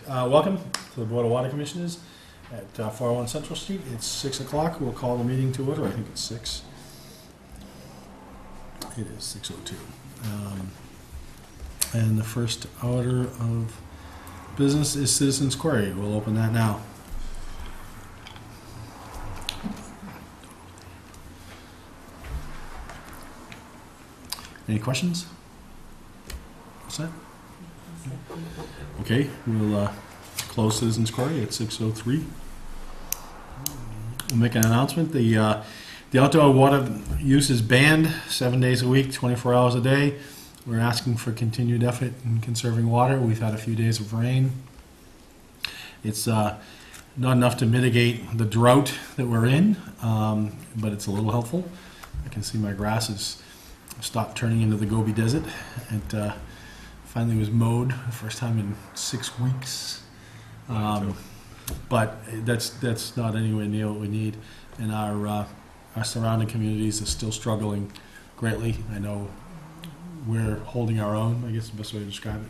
right, welcome to the Board of Water Commissioners at 401 Central Street. It's 6 o'clock. We'll call the meeting to order. I think it's 6. It is 6:02. And the first order of business is Citizens Query. We'll open that now. Any questions? What's that? Okay, we'll close Citizens Query at 6:03. We'll make an announcement. The outdoor water use is banned 7 days a week, 24 hours a day. We're asking for continued effort in conserving water. We've had a few days of rain. It's not enough to mitigate the drought that we're in, but it's a little helpful. I can see my grass has stopped turning into the Gobi Desert. It finally was mowed the first time in 6 weeks. But that's not anywhere near what we need. And our surrounding communities are still struggling greatly. I know we're holding our own, I guess the best way to describe it.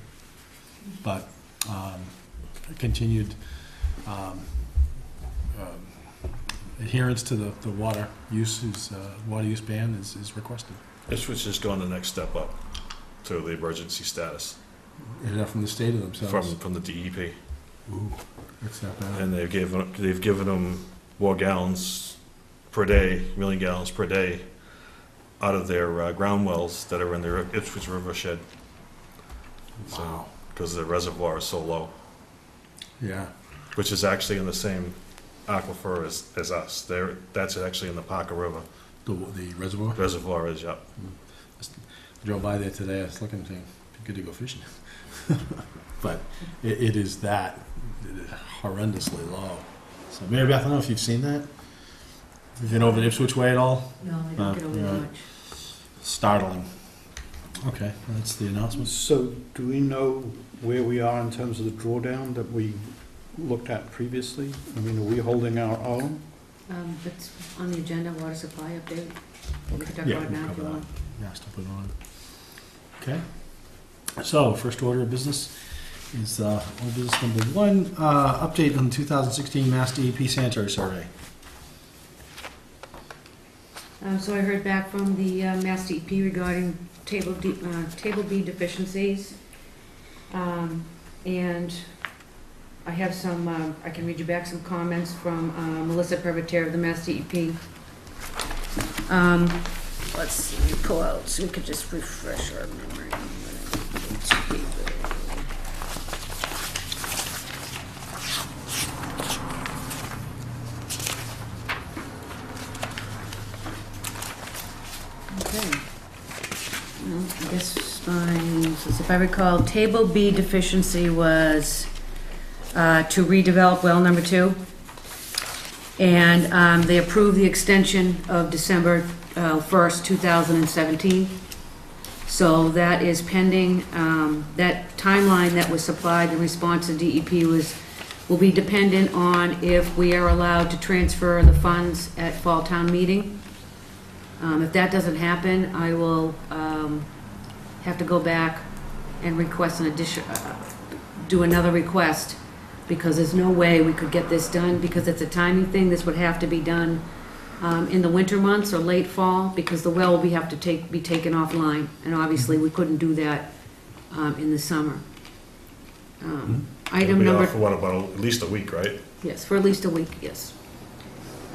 But continued adherence to the water use ban is requested. Ipswich is going the next step up to the emergency status. Is that from the state of themselves? From the DEP. Ooh, that's not bad. And they've given them more gallons per day, million gallons per day, out of their ground wells that are in their Ipswich River shed. So, because the reservoir is so low. Yeah. Which is actually in the same aquifer as us. That's actually in the Parker River. The reservoir? Reservoir is, yep. I drove by there today. I was looking, thinking, good to go fishing. But it is that horrendously low. So, Mary Beth, I don't know if you've seen that. Have you been over the Ipswich Way at all? No, I don't get over yeah. much. Startling. Okay, that's the announcement. So do we know where we are in terms of the drawdown that we looked at previously? I mean, are we holding our own? That's on the agenda, water supply update. We can talk Yeah, about it now we'll if you cover want. Yeah, still put it on. Okay. So, first order of business is old business number 1, update on the 2016 Mass DEP sanitary survey. So I heard back from the Mass DEP regarding Table B deficiencies. And I have some, I can read you back some comments from Melissa Pervatier of the Mass DEP. Let's see, let me pull out so we could just refresh our memory. Okay. Well, I guess if I recall, Table B deficiency was to redevelop well number 2. And they approved the extension of December 1st, 2017. So that is pending. That timeline that was supplied in response to DEP will be dependent on if we are allowed to transfer the funds at fall town meeting. If that doesn't happen, I will have to go back and request an addition, do another request, because there's no way we could get this done, because it's a timing thing. This would have to be done in the winter months or late fall, because the well will have to be taken offline, and obviously we couldn't do that in the summer. Item It'll be number off for what, about at least a week, right? Yes, for at least a week, yes.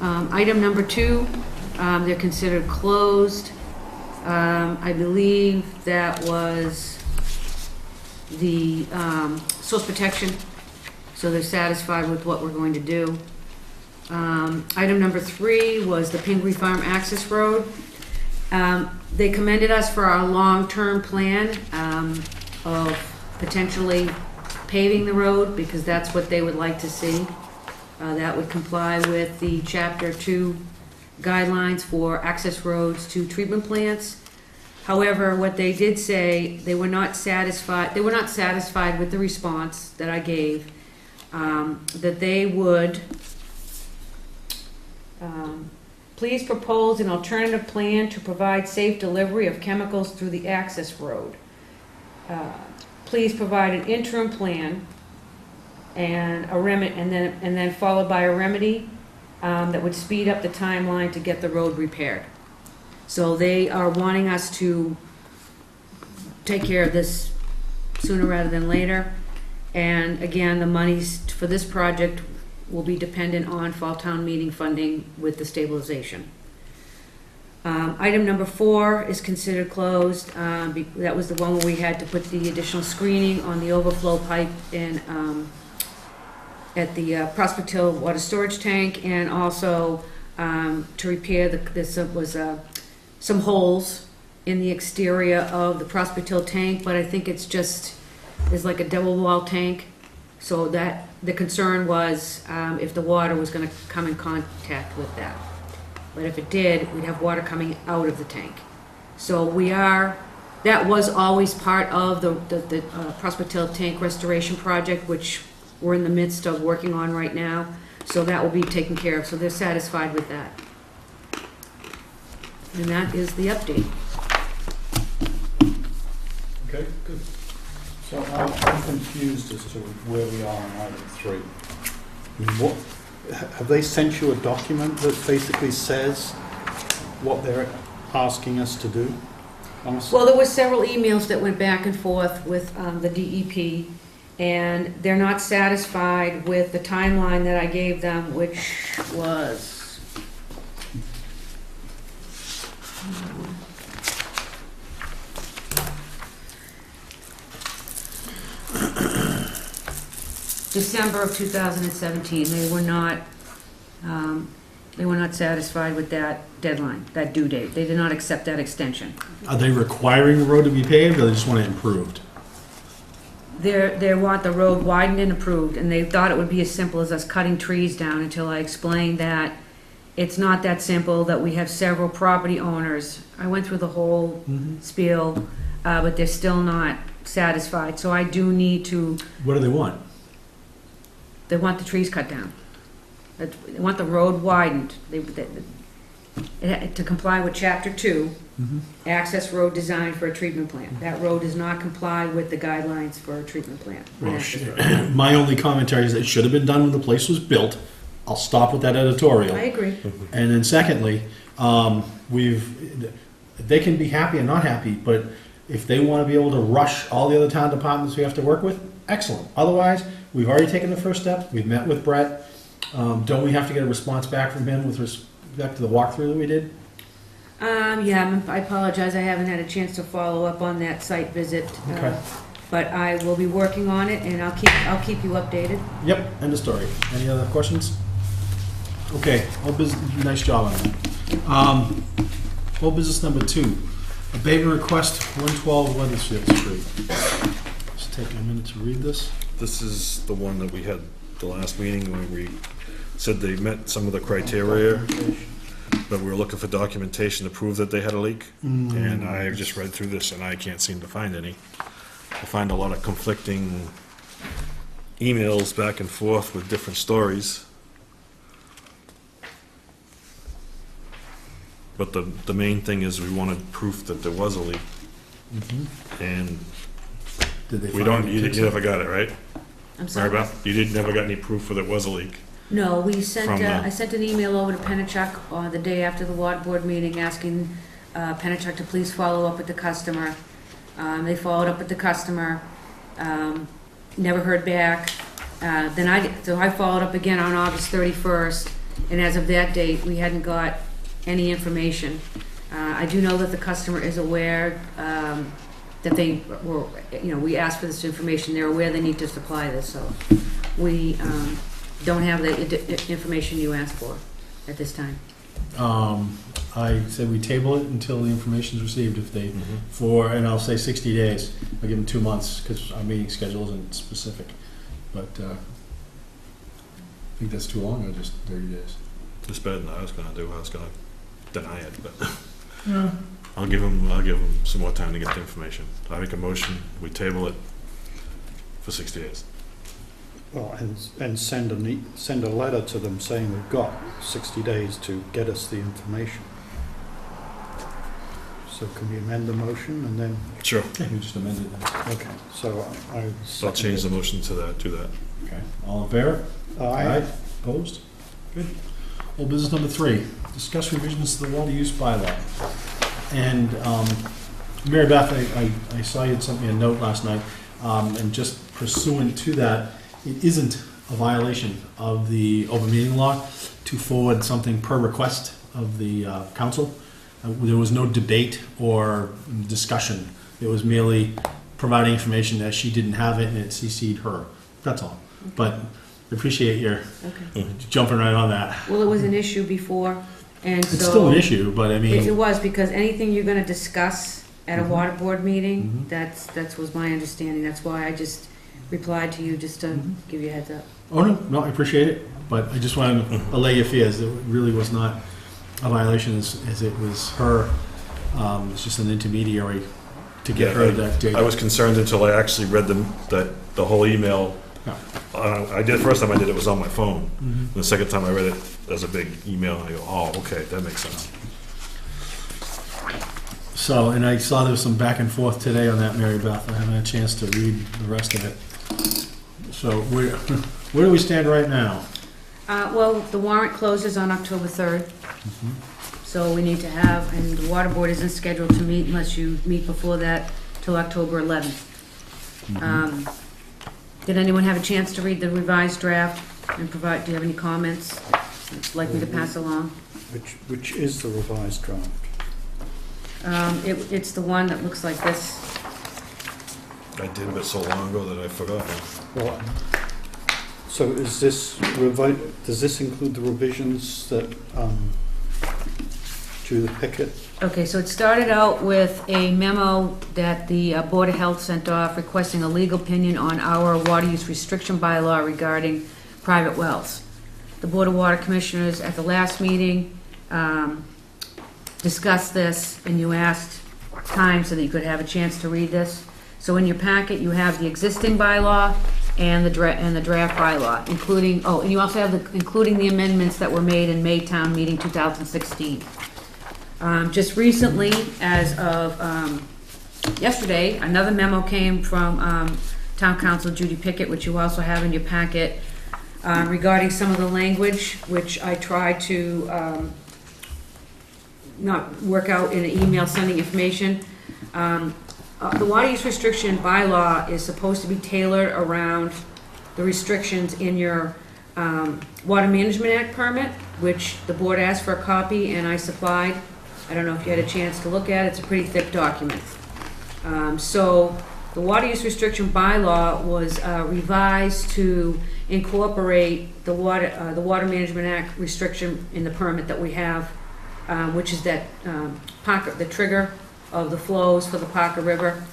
Item number 2, they're considered closed. I believe that was the source protection, so they're satisfied with what we're going to do. Item number 3 was the Pingree Farm Access Road. They commended us for our long-term plan of potentially paving the road, because that's what they would like to see. That would comply with the Chapter 2 guidelines for access roads to treatment plants. However, what they did say, they were not satisfied with the response that I gave, that they would please propose an alternative plan to provide safe delivery of chemicals through the access road. Please provide an interim plan and and then followed by a remedy that would speed up the timeline to get the road repaired. So they are wanting us to take care of this sooner rather than later. And again, the monies for this project will be dependent on fall town meeting funding with the stabilization. Item number 4 is considered closed. That was the one where we had to put the additional screening on the overflow pipe in, at the Prospect Hill water storage tank, and also to repair some holes in the exterior of the Prospect Hill tank, but I think it's like a double wall tank, so that the concern was if the water was going to come in contact with that. But if it did, we'd have water coming out of the tank. So that was always part of the Prospect Hill tank restoration project, which we're in the midst of working on right now. So that will be taken care of, so they're satisfied with that. And that is the update. Okay, good. So I'm confused as to where we are on item 3. I mean, have they sent you a document that basically says what they're asking us to do? Well, there were several emails that went back and forth with the DEP, and they're not satisfied with the timeline that I gave them, which was December of 2017. They were not satisfied with that deadline, that due date. They did not accept that extension. Are they requiring the road to be paved, or they just want it improved? They want the road widened and improved, and they thought it would be as simple as us cutting trees down, until I explained that it's not that simple, that we have several property owners. I went through the whole spiel, but they're still not satisfied. So I do need to... What do they want? They want the trees cut down. They want the road widened. To comply with Chapter 2, access road design for a treatment plant. That road does not comply with the guidelines for a treatment plant. Well, my only commentary is that it should have been done when the place was built. I'll stop with that editorial. I agree. And then secondly, they can be happy and not happy, but if they want to be able to rush all the other town departments we have to work with, excellent. Otherwise, we've already taken the first step. We've met with Brett. Don't we have to get a response back from him with respect to the walkthrough that we did? Yeah, I apologize. I haven't had a chance to follow up on that site visit. Okay. But I will be working on it, and I'll keep you updated. Yep, end of story. Any other questions? Okay, nice job on that. Whole business number 2, abatement request 112 Weathersfield Street. Just take a minute to read this. This is the one that we had the last meeting when we said they met some of the criteria, but we were looking for documentation to prove that they had a leak. And I just read through this and I can't seem to find any. I find a lot of conflicting emails back and forth with different stories. But the main thing is we wanted proof that there was a leak. And Did they we find don't, it? you never got it, right? I'm sorry. Maribeth, you never got any proof that there was a leak? No, From I sent an email over to Penachuk the day after the water board meeting, asking Penachuk to please follow up with the customer. They followed up with the customer, never heard back. So I followed up again on August 31st, and as of that date, we hadn't got any information. I do know that the customer is aware that they were, we asked for this information. They're aware they need to supply this, so we don't have the information you asked for at this time. I said we table it until the information is received. If they, and I'll say 60 days. I'll give them 2 months because our meeting schedule isn't specific. But I think that's too long, or just 30 days. It's better than I was gonna do. I was gonna deny it, but I'll give them some more time to get the information. I make a motion, we table it for 60 days. Well, and send a letter to them saying we've got 60 days to get us the information. So can we amend the motion and then, Sure. Yeah, we just amended that. okay, so I. So I'll change the motion to that, do that. Okay. All in favor? Aye. Opposed? Good. Old business number 3, discuss revisions to the water use bylaw. And Mary Beth, I saw you had sent me a note last night, and just pursuant to that, it isn't a violation of the open meeting law to forward something per request of the council. There was no debate or discussion. It was merely providing information that she didn't have it and it CC'd her. That's all. But I appreciate your Okay. jumping right on that. Well, it was an issue before, and so. It's still an issue, but I It mean, was, because anything you're gonna discuss at a Mhm. water board meeting, Mhm. that was my understanding. That's why I just replied to you, just to Mhm. give you a heads up. oh no, I appreciate it. But I just wanted to allay your fears. It really was not a violation as it was her. It's just an intermediary to get her that data. I was concerned until I actually read the whole email. Yeah. First time I did it was on my phone. Mhm. The second time I read it as a big email, I go, oh, okay, that makes sense. So, and I saw there was some back and forth today on that, Mary Beth. I haven't had a chance to read the rest of it. So where do we stand right now? Well, the warrant closes on October 3rd, so we need to have, and the water board isn't scheduled to meet unless you meet before that till October 11th. Did anyone have a chance to read the revised draft and provide, do you have any comments that you'd like me to pass along? Which is the revised draft? It's the one that looks like this. I did it so long ago that I forgot. Well, so is this does this include the revisions that Judith Pickett? Okay, so it started out with a memo that the Board of Health sent off requesting a legal opinion on our water use restriction bylaw regarding private wells. The Board of Water Commissioners at the last meeting discussed this, and you asked time so that you could have a chance to read this. So in your packet, you have the existing bylaw and the draft bylaw, including, oh, and you also have including the amendments that were made in May Town Meeting 2016. Just recently, as of yesterday, another memo came from Town Council Judy Pickett, which you also have in your packet, regarding some of the language, which I tried to not work out in an email sending information. The water use restriction bylaw is supposed to be tailored around the restrictions in your Water Management Act permit, which the board asked for a copy and I supplied. I don't know if you had a chance to look at it. It's a pretty thick document. So the water use restriction bylaw was revised to incorporate the Water Management Act restriction in the permit that we have, which is that the trigger of the flows for the Parker River.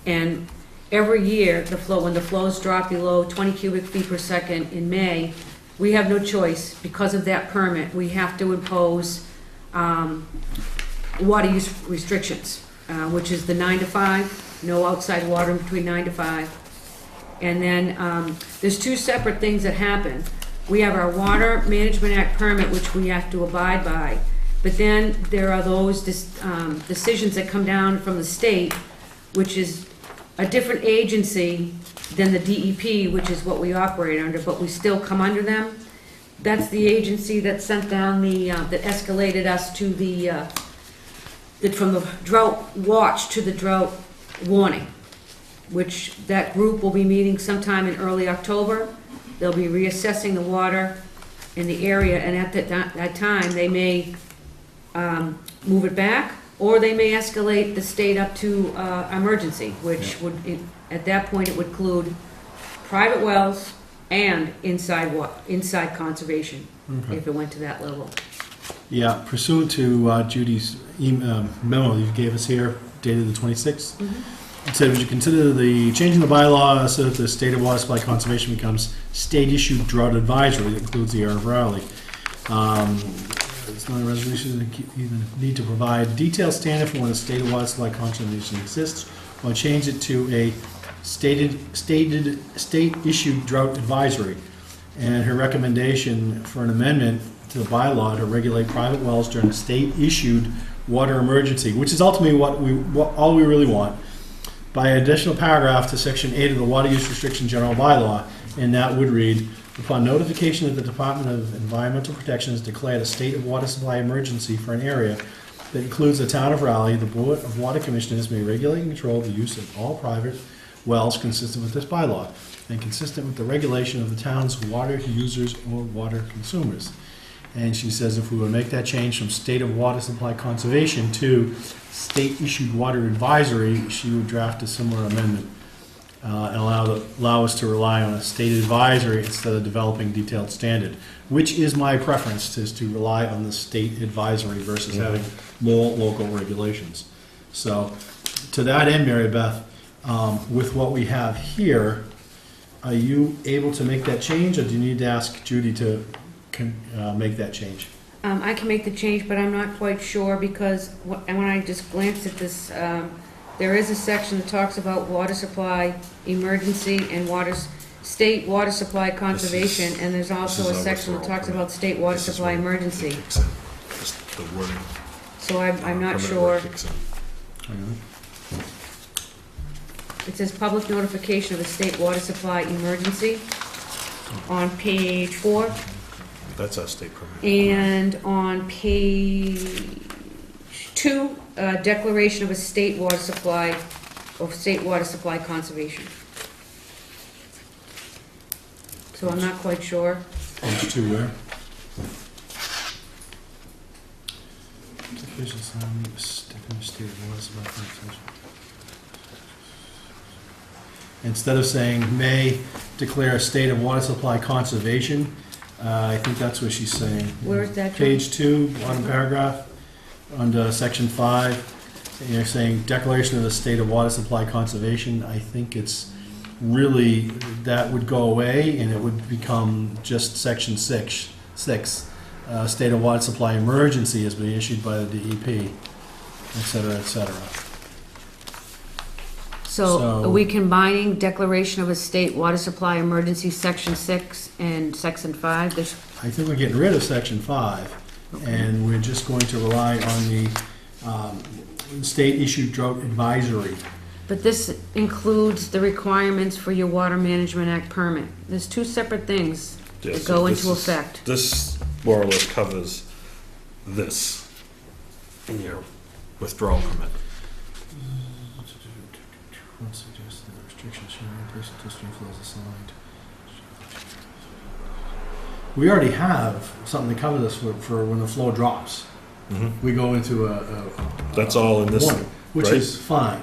And every year, when the flows drop below 20 cubic feet per second in May, we have no choice. Because of that permit, we have to impose water use restrictions, which is the 9 to 5, no outside water between 9 to 5. And then there's two separate things that happen. We have our Water Management Act permit, which we have to abide by. But then there are those decisions that come down from the state, which is a different agency than the DEP, which is what we operate under, but we still come under them. That's the agency that sent down that escalated us to from the drought watch to the drought warning, which that group will be meeting sometime in early October. They'll be reassessing the water in the area, and at that time, they may move it back, or they may escalate the state up to emergency, which would, at that point, it would include private wells and inside conservation, Okay. if it went to that level. Yeah, pursuant to Judy's memo you gave us here, dated the 26th, it said, would you consider changing the bylaw so that the state of water supply conservation becomes state-issued drought advisory that includes the area of Raleigh? It's not a resolution that even need to provide detailed standard for when a state of water supply conservation exists, or change it to a state-issued drought advisory. And her recommendation for an amendment to the bylaw to regulate private wells during a state-issued water emergency, which is ultimately all we really want, by additional paragraph to section 8 of the Water Use Restriction General Bylaw, and that would read, upon notification of the Department of Environmental Protection has declared a state of water supply emergency for an area that includes the town of Raleigh, the Board of Water Commissioners may regulate and control the use of all private wells consistent with this bylaw and consistent with the regulation of the town's water users or water consumers. And she says if we would make that change from state of water supply conservation to state-issued water advisory, she would draft a similar amendment and allow us to rely on a state advisory instead of developing detailed standard, which is my preference, is to rely on the state advisory versus having more local regulations. So to that end, Mary Beth, with what we have here, are you able to make that change, or do you need to ask Judy to make that change? I can make the change, but I'm not quite sure because when I just glanced at this, there is a section that talks about water supply emergency and state water supply conservation, and there's also a section that talks about state water supply emergency. Just the wording. So I'm not Permanent sure. word kicks in. It says public notification of the state water supply emergency on page 4. That's our state permit. And on page 2, declaration of a state water supply conservation. So I'm not quite sure. Page 2 where? Instead of saying may declare a state of water supply conservation, I think that's what she's saying. Where is that, John? Page 2, bottom paragraph, under section 5, and you're saying declaration of the state of water supply conservation. I think it's really, that would go away and it would become just section 6. State of water supply emergency has been issued by the DEP, et cetera, et cetera. So are we combining declaration of a state water supply emergency, section 6 and section 5? I think we're getting rid of section 5, and we're just going to rely on the state-issued drought advisory. But this includes the requirements for your Water Management Act permit. There's two separate things Yeah, that so go this into is- effect. This more or less covers this in your withdrawal permit. We already have something to cover this for when the flow drops. We go into That's all in this, warning, which right? is fine.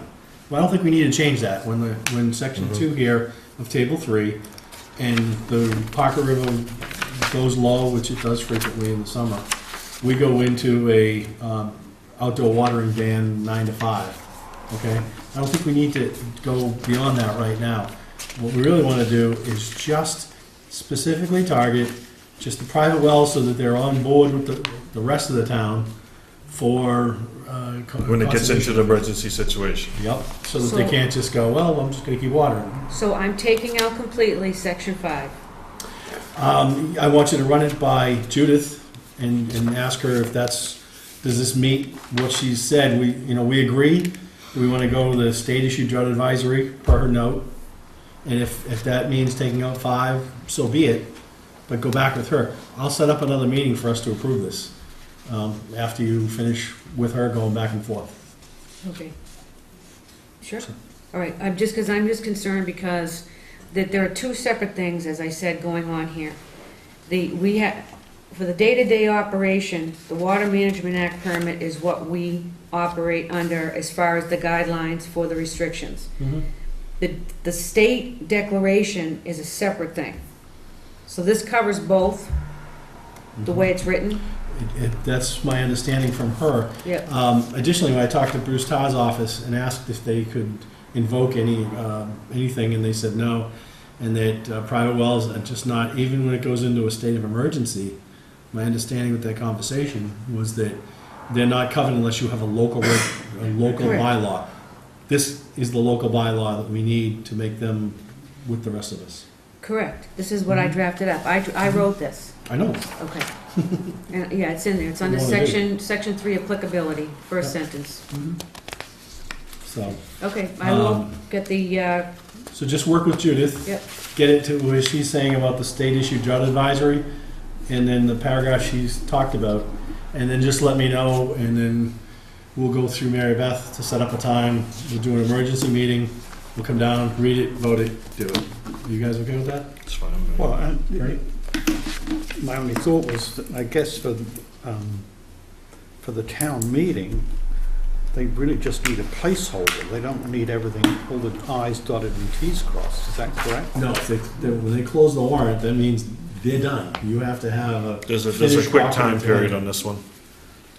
But I don't think we need to change that. When section 2 here of table 3 and the Parker River goes low, which it does frequently in the summer, we go into a outdoor watering ban 9 to 5. Okay? I don't think we need to go beyond that right now. What we really want to do is just specifically target just the private wells so that they're on board with the rest of the town for When it gets into conservation. the emergency situation. Yep, so that they So- can't just go, well, I'm just gonna keep watering. So I'm taking out completely section 5. I want you to run it by Judith and ask her if does this meet what she said? We agree, we wanna go with the state issued drought advisory per her note. And if that means taking out 5, so be it, but go back with her. I'll set up another meeting for us to approve this, after you finish with her going back and forth. Okay. Sure. All right, I'm just concerned because that there are two separate things, as I said, going on here. For the day-to-day operation, the Water Management Act permit is what we operate under as far as the guidelines for the restrictions. The state declaration is a separate thing. So this covers both, the way it's written? That's my understanding from her. Yep. Additionally, when I talked to Bruce Tarr's office and asked if they could invoke anything, and they said no, and that private wells are just not, even when it goes into a state of emergency, my understanding with that conversation was that they're not covered unless you have a local Correct. bylaw. This is the local bylaw that we need to make them with the rest of us. Correct. This is what I drafted up. I wrote this. I know. Okay. And, yeah, it's in there. It's under You wanna do section 3 applicability, first sentence. So, Okay, I will Um, get the, so just work with Judith. Yep. Get it to where she's saying about the state issue drought advisory, and then the paragraph she's talked about, and then just let me know, and then we'll go through Mary Beth to set up a time. We'll do an emergency meeting. We'll come down, read it, vote it, do it. You guys okay with that? It's fine. Well, Right? my only thought was that I guess for the town meeting, they really just need a placeholder. They don't need everything, all the i's dotted and t's crossed. Is that correct? No, when they close the warrant, that means they're done. You have to have a. There's a finished quick time document period together. on this one.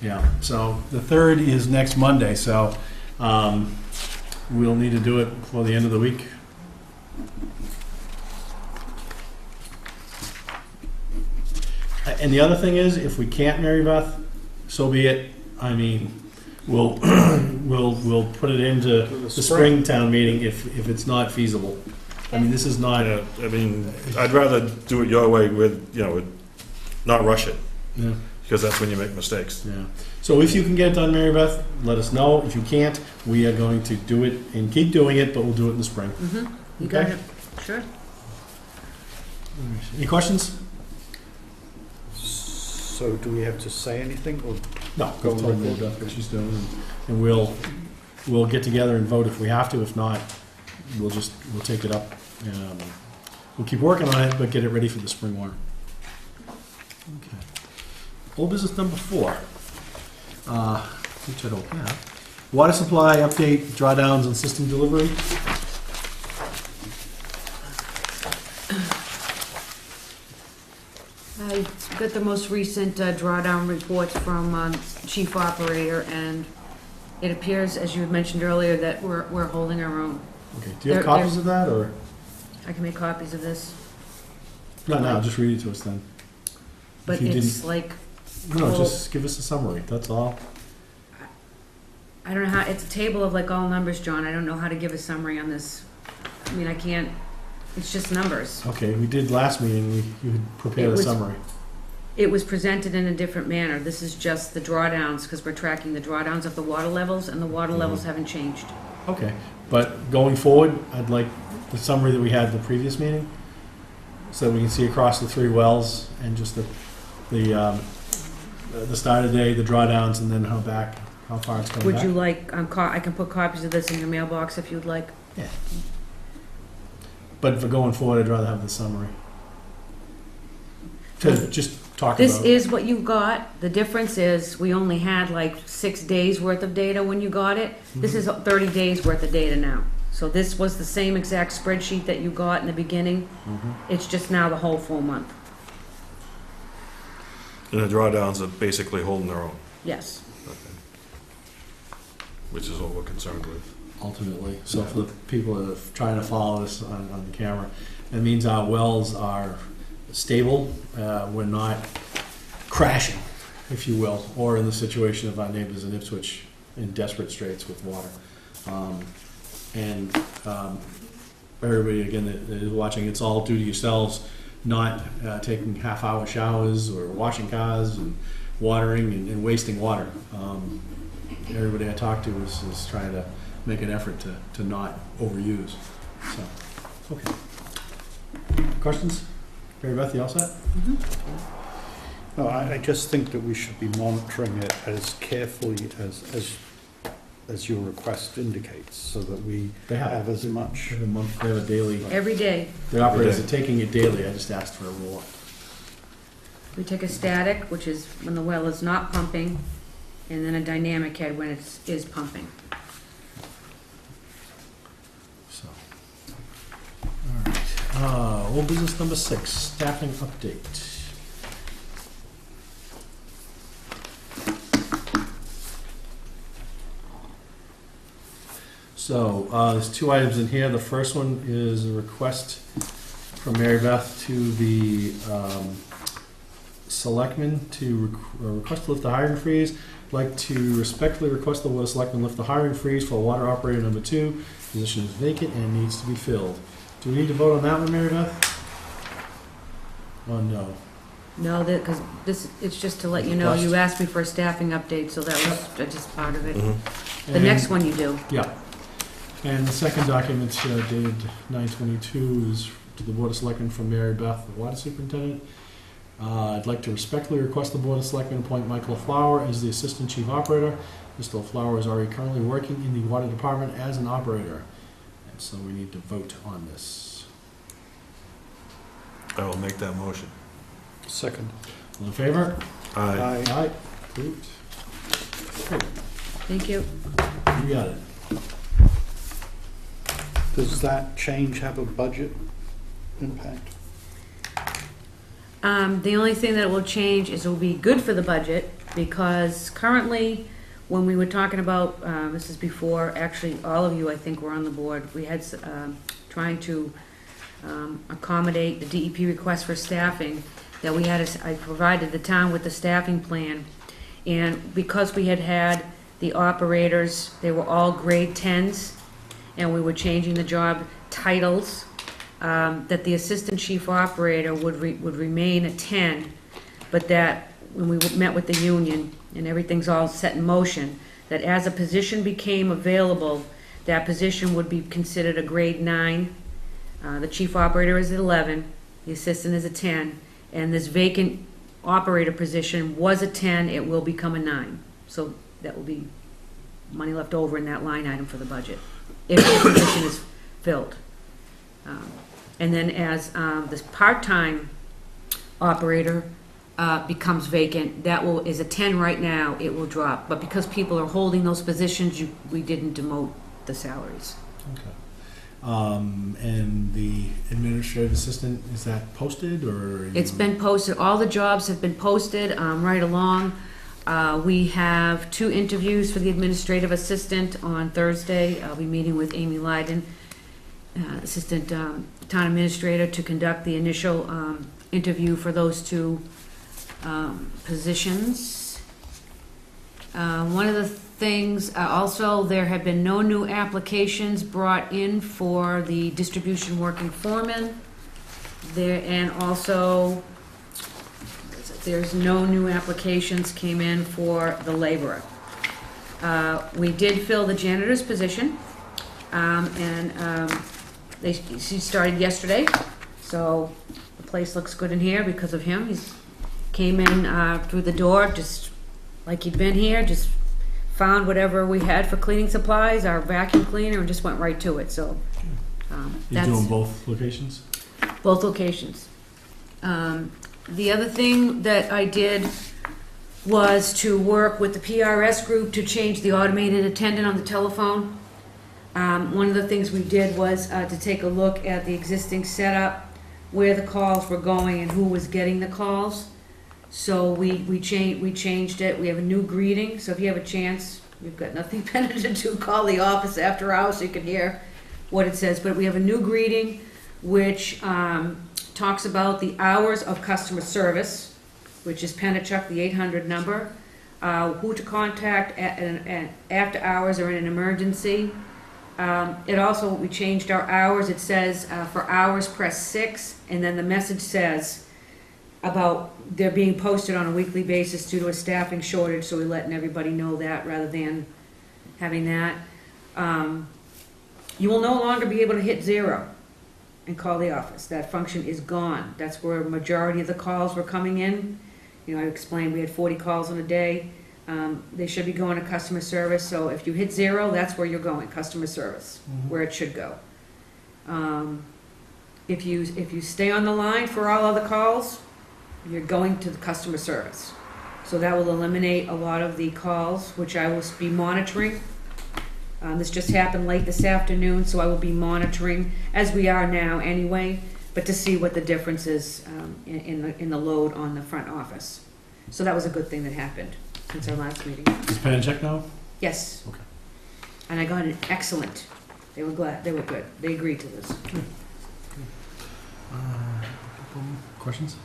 Yeah, so the 3rd is next Monday, so we'll need to do it before the end of the week. And the other thing is, if we can't, Mary Beth, so be it. I mean, we'll we'll put it into the spring town meeting if it's not feasible. I mean, this is not. I mean, I'd rather do it your way with, not rush it, Yeah. because that's when you make mistakes. Yeah. So if you can get it done, Mary Beth, let us know. If you can't, we are going to do it and keep doing it, but we'll do it in the spring. you got Okay. it. Sure. Any questions? So do we have to say anything or? No. Go Go told on. Mary Beth what she's doing, and we'll get together and vote if we have to. If not, we'll take it up. We'll keep working on it, but get it ready for the spring warrant. Okay. Old business number 4, which I don't have. Water supply update, drawdowns and system delivery. I got the most recent drawdown reports from Chief Operator, and it appears, as you had mentioned earlier, that we're holding our own. Okay. Do you have They're- copies of that, or I can make copies of this, no? Just read it to us then. but you it's like, No, just give us a summary. That's all. I don't know how, it's a table of like all numbers, John. I don't know how to give a summary on this. I mean, I can't, it's just numbers. Okay. We did last meeting. You had prepared It a was- summary. It was presented in a different manner. This is just the drawdowns, because we're tracking the drawdowns of the water levels, and the water levels haven't changed. Okay, but going forward, I'd like the summary that we had at the previous meeting, so that we can see across the 3 wells and just the start of the day, the drawdowns, and then how far it's coming Would back. you like, I can put copies of this in your mailbox if you'd like. But for going forward, I'd rather have the summary. To just talk This about. is what you got. The difference is, we only had like 6 days worth of data when you got it. This is 30 days worth of data now. So this was the same exact spreadsheet that you got in the beginning. It's just now the whole full month. And the drawdowns are basically holding their own, Yes. which is what we're concerned with. Ultimately, so for the people that are trying to follow this on the camera, that means our wells are stable. We're not crashing, if you will, or in the situation of our neighbors in Ipswich in desperate straits with water. Everybody, again, that is watching, it's all due to yourselves not taking half-hour showers or washing cars and watering and wasting water. Everybody I talk to is trying to make an effort to not overuse. So, okay. Questions? Mary Beth, you all set? No, I just think that we should be monitoring it as carefully as your request indicates, so that we They have as much. Every month, they have a daily, Every day. the operators are taking it daily, I just asked for a roll-up. We take a static, which is when the well is not pumping, and then a dynamic head when it is pumping. So, all right. Old business number 6, staffing update. So, there's 2 items in here. The first one is a request from Mary Beth to the selectmen to request to lift the hiring freeze. Like to respectfully request the Board of Selectmen lift the hiring freeze for water operator number 2. Position is vacant and needs to be filled. Do we need to vote on that one, Mary Beth? Oh, no. No, because it's just to let you know, you asked me for a staffing update, so that was just part of it. The And- next one you do. Yeah. And the second document dated 9/22 is to the Board of Selectmen from Mary Beth, the Water Superintendent. I'd like to respectfully request the Board of Selectmen appoint Michael Flower as the Assistant Chief Operator. Mr. Flower is already currently working in the Water Department as an operator. And so we need to vote on this. I will make that motion. Second. All in favor? Aye. Aye. Approved. Thank you. You got it. Does that change have a budget impact? The only thing that will change is it will be good for the budget, because currently, when we were talking about, this is before, actually, all of you, I think, were on the board, we had, trying to accommodate the DEP request for staffing, that we had, I provided the town with the staffing plan, and because we had the operators, they were all grade 10s, and we were changing the job titles, that the assistant chief operator would remain a 10, but that when we met with the union and everything's all set in motion, that as a position became available, that position would be considered a grade 9. The chief operator is 11, the assistant is a 10, and this vacant operator position was a 10, it will become a 9. So that will be money left over in that line item for the budget, if the position is filled. And then as this part-time operator becomes vacant, that is a 10 right now, it will drop. But because people are holding those positions, we didn't demote the salaries. Okay. And the administrative assistant, is that posted or? It's been posted, all the jobs have been posted right along. We have 2 interviews for the administrative assistant on Thursday. I'll be meeting with Amy Lyden, assistant town administrator, to conduct the initial interview for those 2 positions. One of the things, also, there have been no new applications brought in for the distribution working foreman. And also, there's no new applications came in for the laborer. We did fill the janitor's position, and she started yesterday, so the place looks good in here because of him. He came in through the door, just like he'd been here, just found whatever we had for cleaning supplies, our vacuum cleaner, and just went right to it, so. You're doing both locations? Both locations. The other thing that I did was to work with the PRS group to change the automated attendant on the telephone. One of the things we did was to take a look at the existing setup, where the calls were going and who was getting the calls. So we changed it. We have a new greeting, so if you have a chance, you've got nothing better to do, call the office after hours so you can hear what it says. But we have a new greeting which talks about the hours of customer service, which is Penachuk, the 800 number, who to contact after hours or in an emergency. It also, we changed our hours. It says for hours press 6, and then the message says about they're being posted on a weekly basis due to a staffing shortage, so we're letting everybody know that rather than having that. You will no longer be able to hit 0 and call the office. That function is gone. That's where a majority of the calls were coming in. You know, I explained we had 40 calls in a day. They should be going to customer service, so if you hit 0, that's where you're going, customer service, where it should go. If you stay on the line for all other calls, you're going to the customer service. So that will eliminate a lot of the calls, which I will be monitoring. This just happened late this afternoon, so I will be monitoring, as we are now anyway, but to see what the difference is in the load on the front office. So that was a good thing that happened since our last meeting. Is Penachuk now? Yes. Okay. And I got an excellent. They were glad. They were good. They agreed to this. Questions?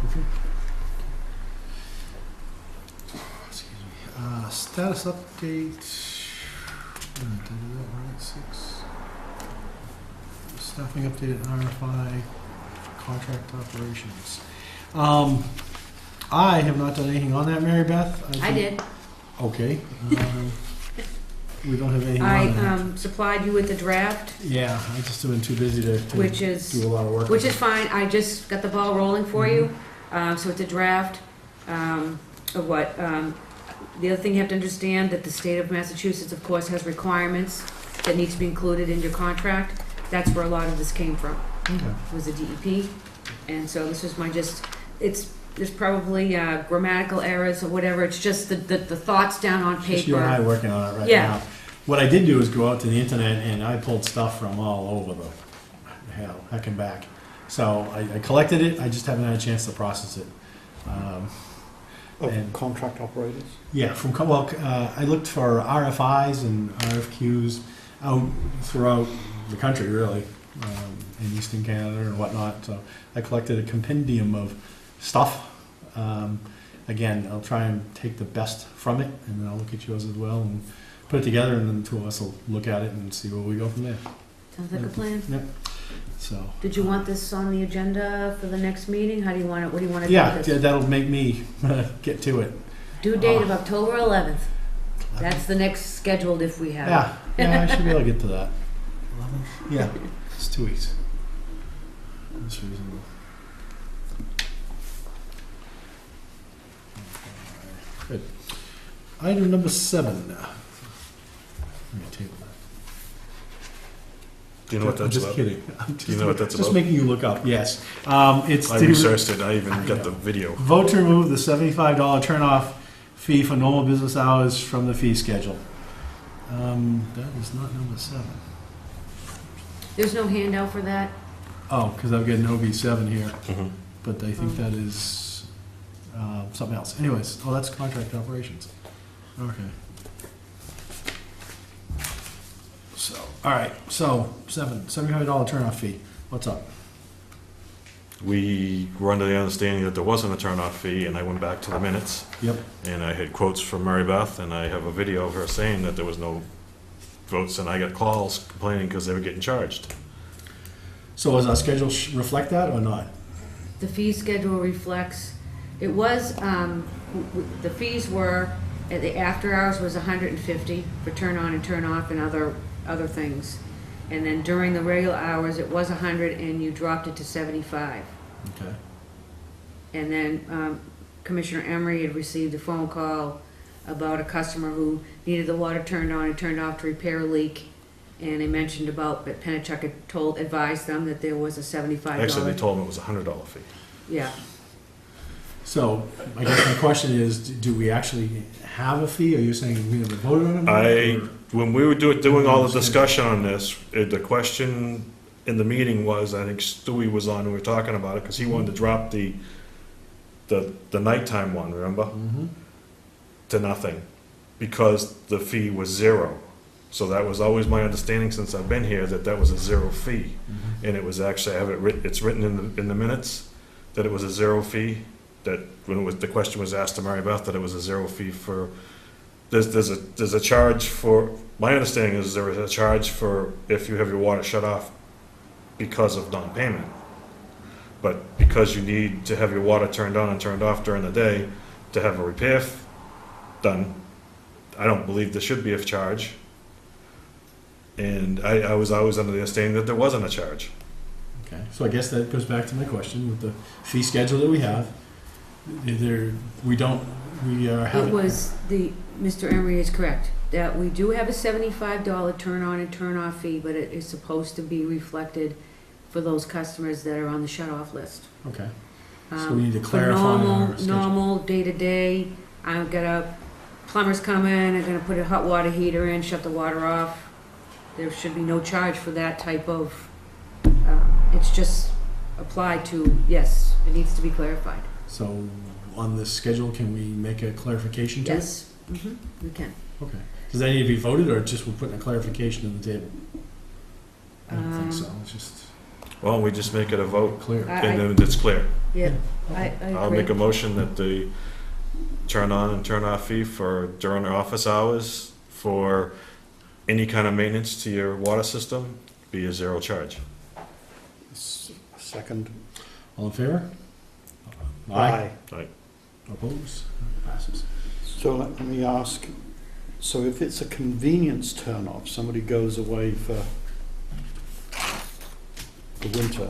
Excuse me. Status update. Did I do that right? 6. Staffing update at RFI. contract operations. I have not done anything on that, Mary Beth. I did. Okay. We don't have anything I on that. supplied you with the draft, Yeah, I just have been too busy to which do is, a lot of work. which is fine. I just got the ball rolling for you. So it's a draft of what, the other thing you have to understand, that the state of Massachusetts, of course, has requirements that need to be included in your contract. That's where a lot of this came from, Okay. was the DEP. And so this was my there's probably grammatical errors or whatever. It's just the thoughts down on paper. Just you and I working on it right Yeah. now. What I did do is go out to the internet and I pulled stuff from all over the heck and back. So I collected it, I just haven't had a chance to process it. Of And- contract operators? Yeah, I looked for RFIs and RFQs out throughout the country, really, in Eastern Canada and whatnot. So I collected a compendium of stuff. Again, I'll try and take the best from it, and then I'll look at yours as well and put it together, and then the two of us will look at it and see where we go from there. Sounds like a plan. Yep. So. Did you want this on the agenda for the next meeting? How do you want it, what do you want to do Yeah, with this? that'll make me get to it. Due date of October 11th. That's the next scheduled if we have it. Yeah, I should be able to get to that. 11? Yeah, it's 2 weeks. That's reasonable. Good. Item number 7. Let me table that. Do you know what I'm that's just about? kidding. Do you know what that's Just about? making you look up, yes. It's I to researched it, I even I got know. the video. vote to remove the $75 turnoff fee for normal business hours from the fee schedule. That is not number 7. There's no handout for that? Oh, because I've got an OB7 here, Mhm. but I think that is something else. Anyways, oh, that's contract operations. Okay. So, all right, so $75 turnoff fee. What's up? We were under the understanding that there wasn't a turn-off fee, and I went back to the minutes, Yep. and I had quotes from Mary Beth, and I have a video of her saying that there was no votes, and I got calls complaining because they were getting charged. So does our schedule reflect that or not? The fee schedule reflects, it was, the fees were, at the after hours was 150 for turn on and turn off and other things. And then during the regular hours, it was 100 and you dropped it to 75. Okay. And then Commissioner Emery had received a phone call about a customer who needed the water turned on and turned off to repair a leak. And they mentioned about, that Pennachuck had advised them that there was a $75. Actually, they told them it was a $100 fee. Yeah. So I guess my question is, do we actually have a fee? Are you saying we never voted on it? When we were doing all the discussion on this, the question in the meeting was, I think Stewie was on, and we were talking about it, because he wanted to drop the nighttime one, remember? Mm-hmm. To nothing, because the fee was 0. So that was always my understanding since I've been here, that was a 0 fee. Mm-hmm. And it was actually, it's written in the minutes that it was a 0 fee, that when the question was asked to Mary Beth, that it was a 0 fee for, there's a charge for, my understanding is there is a charge for if you have your water shut off because of non-payment. But because you need to have your water turned on and turned off during the day to have a repair done, I don't believe there should be a charge. And I was always under the understanding that there wasn't a charge. Okay, so I guess that goes back to my question with the fee schedule that we have. It was Mr. Emery is correct, that we do have a $75 turn on and turn off fee, but it is supposed to be reflected for those customers that are on the shut off list. Okay, so we need to clarify For our schedule. normal day-to-day, I've got a plumber's coming, I'm gonna put a hot water heater in, shut the water off. There should be no charge for that type of, it's just applied to, yes, it needs to be clarified. So on this schedule, can we make a clarification to it? Yes, we can. Okay. Does that need to be voted, or just we're putting a clarification on the table? I don't think so, it's just Well, we just make it a vote, clear. and then it's clear. Yeah, I I'll agree. make a motion that the turn on and turn off fee for during office hours for any kind of maintenance to your water system be a 0 charge. Second. All in favor? Aye. Opposed? Passes. So let me ask, so if it's a convenience turn off, somebody goes away for the winter,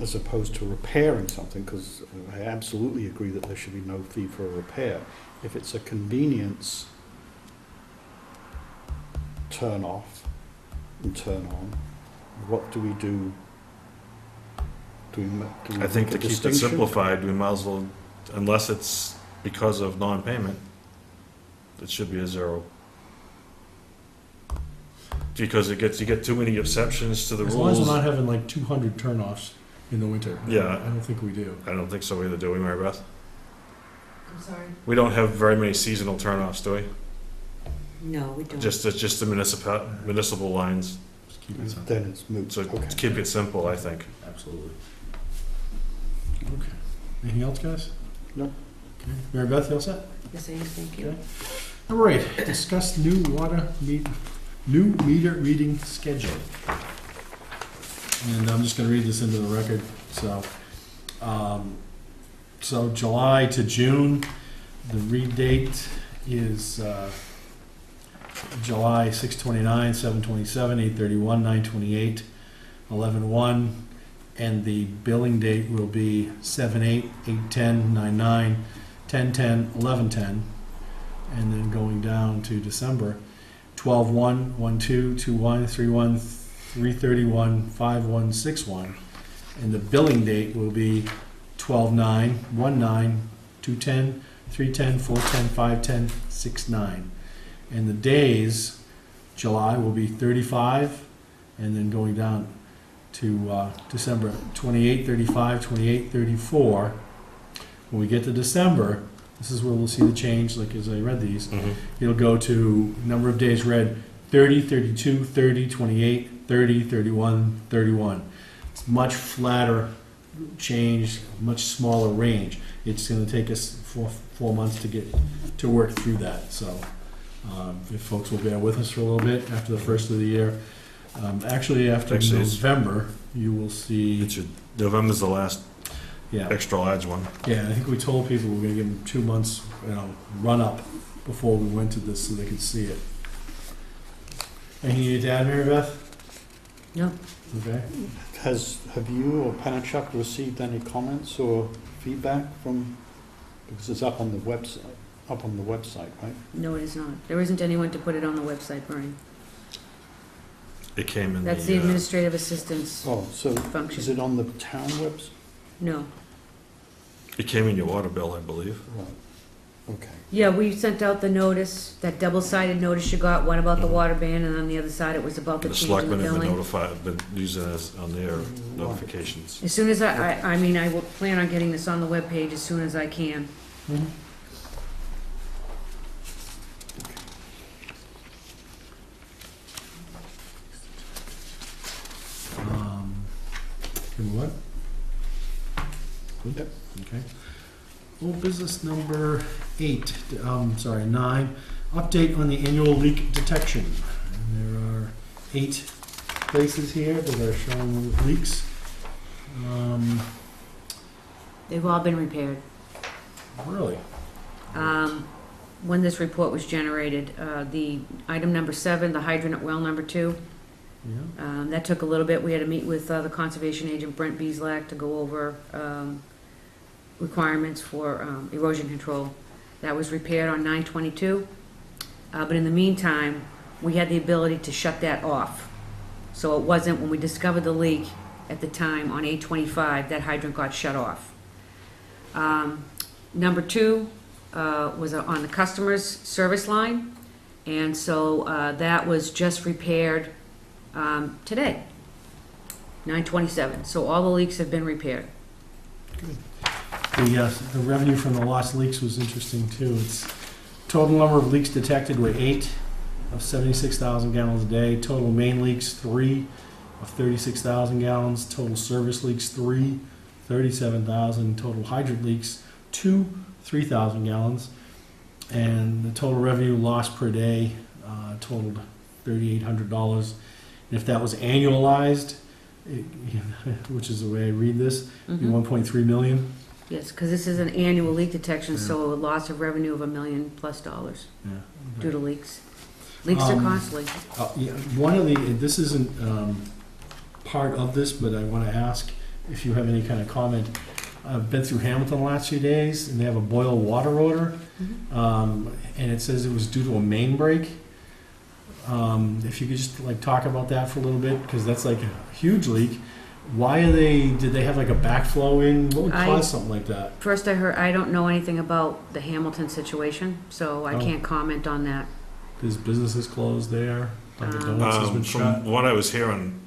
as opposed to repairing something, because I absolutely agree that there should be no fee for a repair. If it's a convenience turn off and turn on, what do we do? Do we I think make a to keep it distinction? simplified, we might as well, unless it's because of non-payment, it should be a zero. Because you get too many exceptions to the As long as we're rules. not having like 200 turnoffs in the winter. Yeah. I don't think we do. I don't think so either, do we, Mary Beth? I'm sorry? We don't have very many seasonal turnoffs, do we? No, we don't. Just the municipal lines. Just keep it simple. Then it's moot. So Okay. keep it simple, I think. Absolutely. Okay. Anything else, guys? No. Okay. Mary Beth, you all set? Yes, I am, thank you. Okay. All right. Discuss new meter reading schedule. And I'm just going to read this into the record. So July to June, the read date is July 6/29, 7/27, 8/31, 9/28, 11/1, and the billing date will be 7/8, 8/10, 9/9, 10/10, 11/10, and then going down to December 12/1, 1/2, 2/1, 3/1, 3/31, 5/1, 6/1, and the billing date will be 12/9, 1/9, 2/10, 3/10, 4/10, 5/10, 6/9. And the days, July will be 35, and then going down to December 28, 35, 28, 34. When we get to December, this is where we'll see the change, like as I read these. It'll go to number of days read 30, 32, 30, 28, 30, 31, 31. It's much flatter change, much smaller range. It's going to take us four months to get to work through that. So if folks will bear with us for a little bit after the first of the year. Actually, after Actually, it's- November, you will see. November's the last Yeah, extra large one. yeah. I think we told people we're going to give them 2 months, run up before we went to this, so they could see it. Anything you need to add, Mary Beth? No. Okay. Have you or Panachuk received any comments or feedback from, because it's up on the website, right? No, it is not. There isn't anyone to put it on the website, Brian. It came in That's the administrative assistance Oh, so is function. it on the town website? No. it came in your water bill, I believe. Right, okay. Yeah, we sent out the notice, that double-sided notice you got, one about the water ban, and on the other side, it was about the The change in selectmen the have been billing. notified, been using it as on their notifications. As soon as I mean, I will plan on getting this on the webpage as soon as I can. Mm-hmm. What? Yep. Okay. Old business number 9, update on the annual leak detection. And there are 8 places here that are showing leaks. They've all been repaired. Really? When this report was generated, the item number 7, the hydrant at well number 2, Yeah. that took a little bit. We had to meet with the conservation agent, Brent Beaslak, to go over requirements for erosion control. That was repaired on 9/22, but in the meantime, we had the ability to shut that off. So it wasn't, when we discovered the leak at the time on 8/25, that hydrant got shut off. Number 2 was on the customer's service line, and so that was just repaired today, 9/27. So all the leaks have been repaired. The revenue from the lost leaks was interesting too. It's total number of leaks detected were 8 of 76,000 gallons a day. Total main leaks 3 of 36,000 gallons. Total service leaks 3, 37,000. Total hydrant leaks 2, 3,000 gallons. And the total revenue lost per day totaled $3,800. And if that was annualized, which is the way I read this, be Mhm. 1.3 million. Yes, because this is an annual leak detection, so a loss of revenue of $1 million+ Yeah. due to leaks. Leaks are costly. Yeah, this isn't part of this, but I want to ask if you have any kind of comment. I've been through Hamilton the last few days, and they have a boil water odor, and it says it was due to a main break. If you could just like talk about that for a little bit, because that's like a huge leak. Did they have like a backflow in? What would cause something like that? First I don't know anything about the Hamilton situation, so I can't comment on that. There's businesses closed there. Dunkin' Donuts has been shut. From what I was hearing,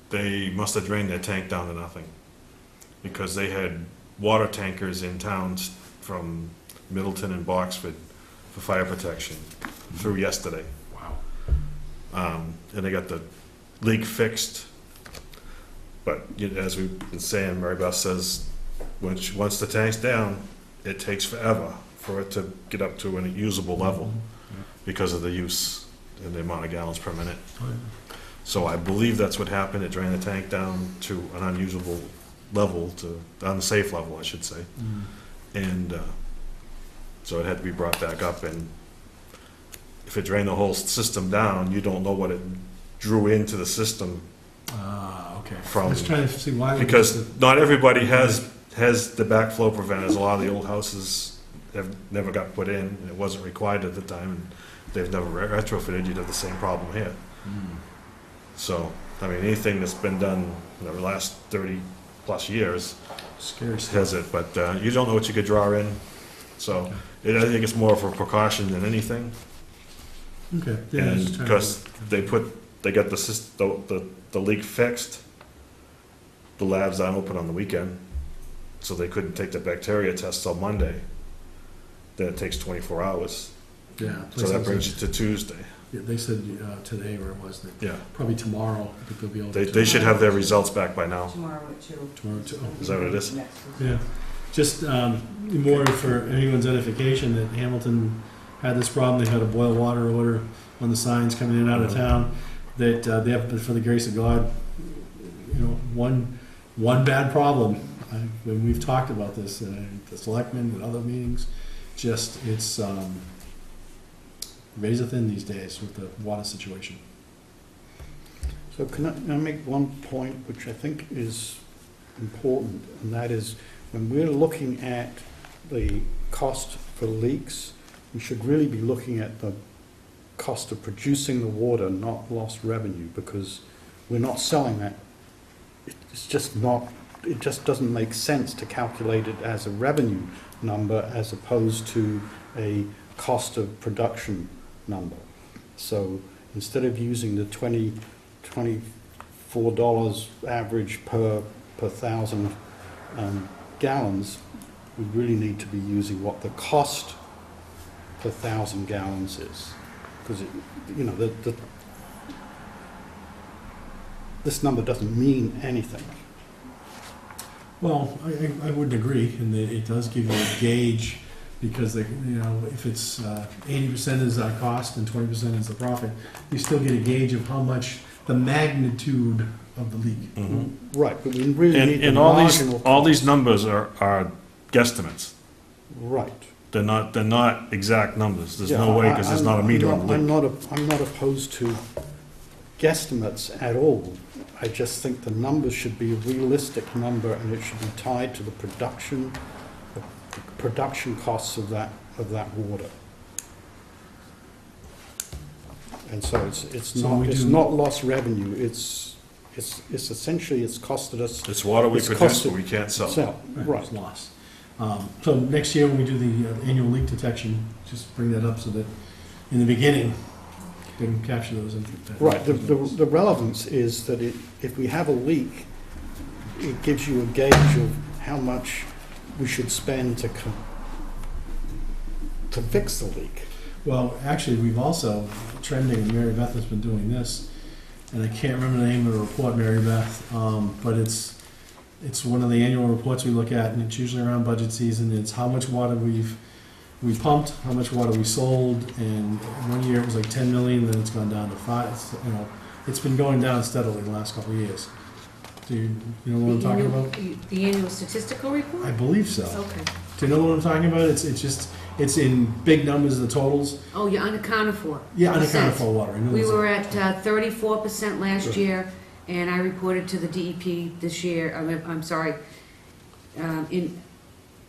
they must have drained their tank down to nothing, because they had water tankers in towns from Middleton and Boxford for fire protection through yesterday. Wow. And they got the leak fixed. But as we've been saying, Mary Beth says, once the tank's down, it takes forever for it to get up to a usable level because of the use and the amount of gallons per minute. So I believe that's what happened. It drained the tank down to an unusable level, to unsafe level, I should say. And so it had to be brought back up. And if it drained the whole system down, you don't know what it drew into the system. Okay. From, I was trying to see why. Because not everybody has the backflow preventers. A lot of the old houses have never got put in, and it wasn't required at the time, and they've never retrofitted. You'd have the same problem here. So, I mean, anything that's been done in the last 30 plus years Scary stuff. has it, but you don't know what you could draw in. So, I think it's more of a precaution than anything. Okay. Yeah, And just trying to- because they got the leak fixed, the labs aren't open on the weekend, so they couldn't take the bacteria test till Monday. Then it takes 24 hours. Yeah. So that brings you to Tuesday. Yeah, they said today, or it was that Yeah. probably tomorrow. I think they'll be able to. They should have their results back by now. Tomorrow at 2. Tomorrow too. Is that what it is? Next Yeah. Just more for anyone's edification that Hamilton had this problem. They had a boil water odor on the signs coming in and out of town. That they have, for the grace of God, one bad problem. When we've talked about this, the selectmen and other meetings, it's razor thin these days with the water situation. So can I make one point which I think is important, and that is when we're looking at the cost for leaks, we should really be looking at the cost of producing the water, not lost revenue, because we're not selling that. It's just not, it just doesn't make sense to calculate it as a revenue number as opposed to a cost of production number. So instead of using the $24 average per 1,000 gallons, we really need to be using what the cost per 1,000 gallons is. Because, this number doesn't mean anything. Well, I wouldn't agree, and it does give you a gauge, because if it's 80% is our cost and 20% is the profit, you still get a gauge of how much the magnitude of the leak. Mm-hmm. Right, but we really need the And marginal all these cost. numbers are guesstimates. Right. They're not exact numbers. There's Yeah, no way, because there's not a meter on the I'm leak. not opposed to guesstimates at all. I just think the number should be a realistic number, and it should be tied to the production costs of that water. And so it's not lost revenue. It's essentially it's costed us. It's water we It's produce, costed- but we can't sell. Right. It's loss. So next year when we do the annual leak detection, just bring that up so that in the beginning, we can capture those. Right, the relevance is that if we have a leak, it gives you a gauge of how much we should spend to fix the leak. Well, actually, we've also, trending, and Mary Beth has been doing this, and I can't remember the name of the report, Mary Beth, but it's one of the annual reports we look at, and it's usually around budget season. It's how much water we pumped, how much water we sold, and one year it was like 10 million, then it's gone down to 5. It's been going down steadily the last couple of years. Do you know what I'm talking about? The annual statistical report? I believe so. Okay. Do you know what I'm talking about? It's just, it's in big numbers, the totals. Oh, you're unaccounted for. Yeah, unaccounted Percent. for water. I know We it's- were at 34% last Right. year, and I reported to the DEP this year, I'm sorry, in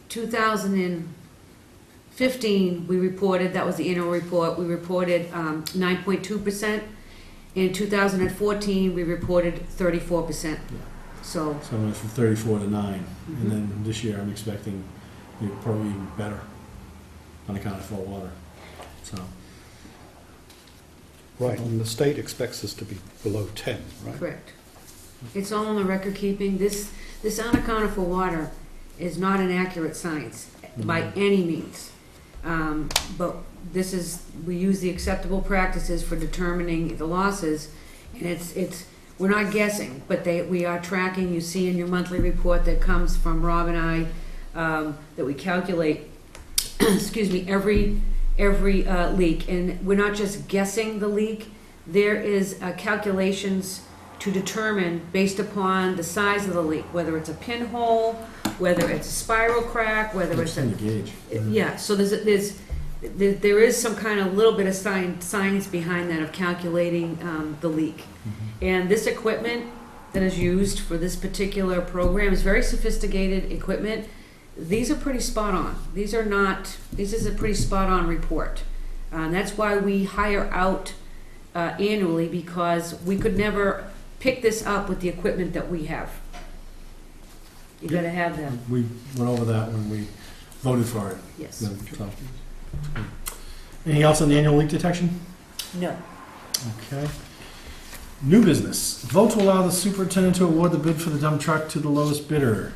2015, we reported, that was the annual report, we reported 9.2%. In 2014, we reported 34%. So, So I went from 34 to 9, Mhm. and then this year I'm expecting probably even better unaccounted for water. So, Right, and the state expects us to be below 10, right? correct. It's all in the record keeping. This unaccounted for water is not an accurate science by any means. But this is, we use the acceptable practices for determining the losses, and it's, we're not guessing, but we are tracking. You see in your monthly report that comes from Rob and I, that we calculate, excuse me, every leak, and we're not just guessing the leak. There is calculations to determine based upon the size of the leak, whether it's a pinhole, whether it's a spiral crack, whether it's in a the gauge. yeah. So there is some kind of little bit of science behind that of calculating the leak, and this equipment that is used for this particular program is very sophisticated equipment. These are pretty spot on. This is a pretty spot on report. That's why we hire out annually, because we could never pick this up with the equipment that we have. You gotta have that, We went over that when we voted for it. yes. So, anything else on the annual leak detection? No. Okay. New business. Vote to allow the superintendent to award the bid for the dump truck to the lowest bidder.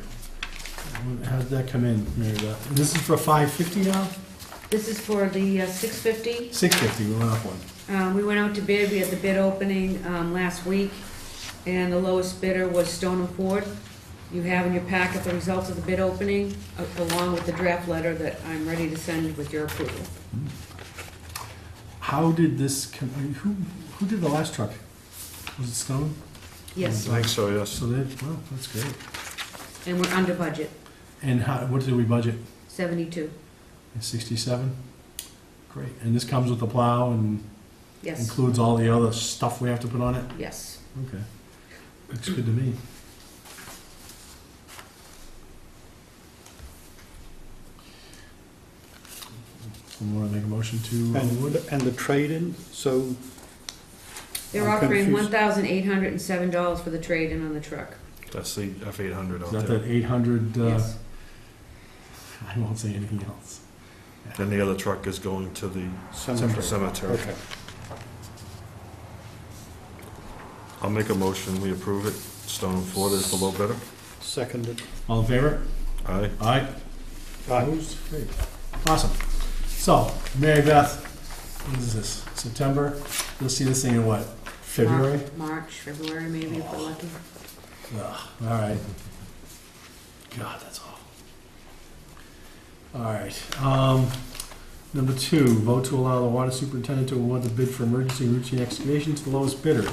How did that come in, Mary Beth? And this is for $550 now? This is for the 650. $650, we went up one. We went out to bid, we had the bid opening last week, and the lowest bidder was Stone and Ford. You have in your packet the results of the bid opening, along with the draft letter that I'm ready to send with your approval. How did this, who did the last truck? Was it Stone? Yes, I think so, yes. So they, well, that's great. and we're under budget, And what did we budget? 72, 67? Great. And this comes with the plow and yes, includes all the other stuff we have to put on it? yes. Okay. Looks good to me. Someone want to make a motion to award? And the trade-in, so They're I'm offering confused. $1,807 for the trade-in on the truck. That's the F800 Is out that there. that 800, Yes, I won't say anything else. And the other truck is going to the cemetery. cemetery. Okay. I'll make a motion, we approve it. Stone and Ford is the low bidder. Seconded. All in favor? Aye. Aye. Aye. Opposed? Great. Awesome. So, Mary Beth, what is this, September? You'll see this thing in what, February? March, February, maybe, if we're lucky. Ugh, all right. God, that's awful. All right. Number 2, vote to allow the water superintendent to award the bid for emergency routine excavation to the lowest bidder.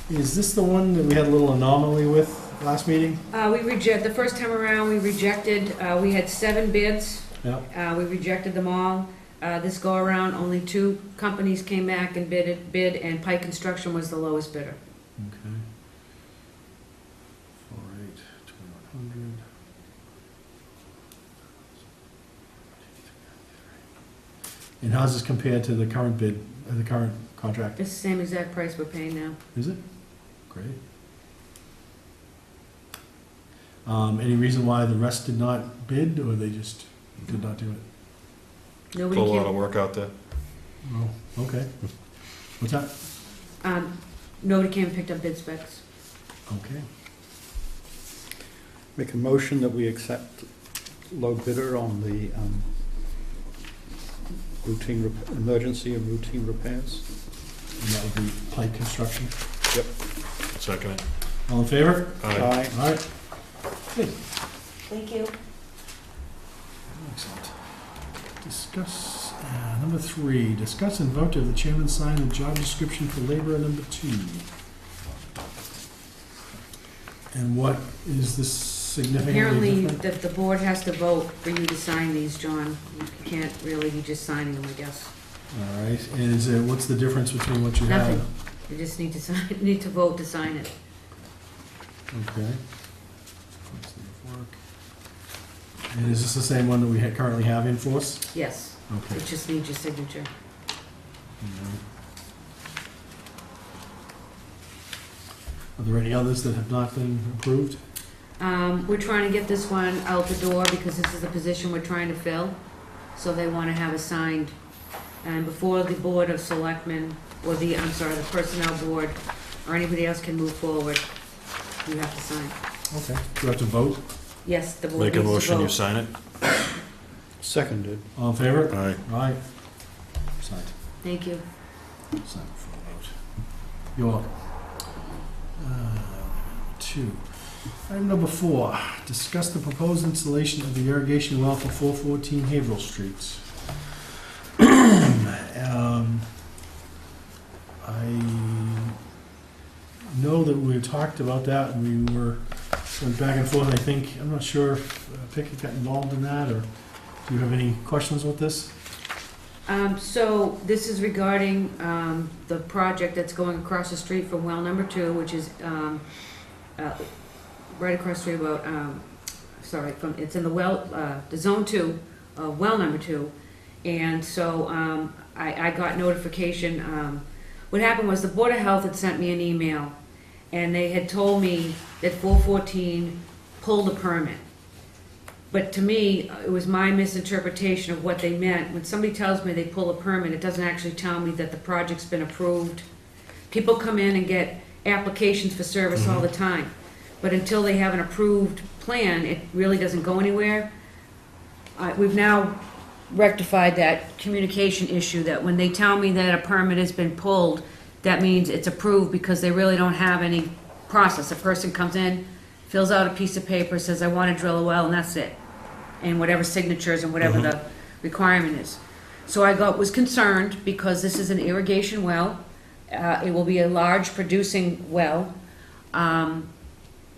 Is this the one that we had a little anomaly with last meeting? The first time around, we rejected, we had 7 bids. Yep. We rejected them all. This go around, only 2 companies came back and bid, and Pike Construction was the lowest bidder. Okay. 48, 2100. And how's this compared to the current bid, the current contract? It's the same exact price we're paying now. Is it? Great. Any reason why the rest did not bid, or they just did not do it? Nobody Put a lot of came, work out there. Oh, okay. What's that? nobody came and picked up bid specs. Okay. Make a motion that we accept low bidder on the emergency and routine repairs. And that would be Pike Construction. Second it. All in favor? Aye. All right. Good. Thank you. Excellent. Discuss, number 3, discuss and vote to have the chairman sign the job description for laborer number 2. And what is this significantly Apparently, different? the board has to vote for you to sign these, John. You can't really be just signing them, I guess. All right, and is it, what's the difference between what you have? Nothing. You just need to sign, need to vote to sign it. Okay. And is this the same one that we currently have in force? Yes, Okay. it just needs your signature. Are there any others that have not been approved? We're trying to get this one out the door because this is a position we're trying to fill. So they want to have assigned, and before the Board of Selectmen, or the, I'm sorry, the Personnel Board, or anybody else can move forward, you have to sign. Okay. Do you have to vote? Yes, the board Make needs a to motion, you vote. sign it? Seconded. All in favor? Aye. Aye. Signed. Thank you. Signed before a vote. You're welcome. 2. Item number 4, discuss the proposed installation of the irrigation well for 414 Haverhill Street. I know that we talked about that, and we went back and forth, I think, I'm not sure if Pickett got involved in that, or do you have any questions with this? So this is regarding the project that's going across the street from well number 2, which is right across the street about, it's in the well, the zone 2, well number 2. And so I got notification. What happened was the Board of Health had sent me an email, and they had told me that 414 pulled a permit. But to me, it was my misinterpretation of what they meant. When somebody tells me they pull a permit, it doesn't actually tell me that the project's been approved. People come in and get applications for service all the time, but until they have an approved plan, it really doesn't go anywhere. We've now rectified that communication issue, that when they tell me that a permit has been pulled, that means it's approved because they really don't have any process. A person comes in, fills out a piece of paper, says, I want to drill a well, and that's it. And whatever signatures and whatever the requirement is. So I was concerned because this is an irrigation well. It will be a large producing well.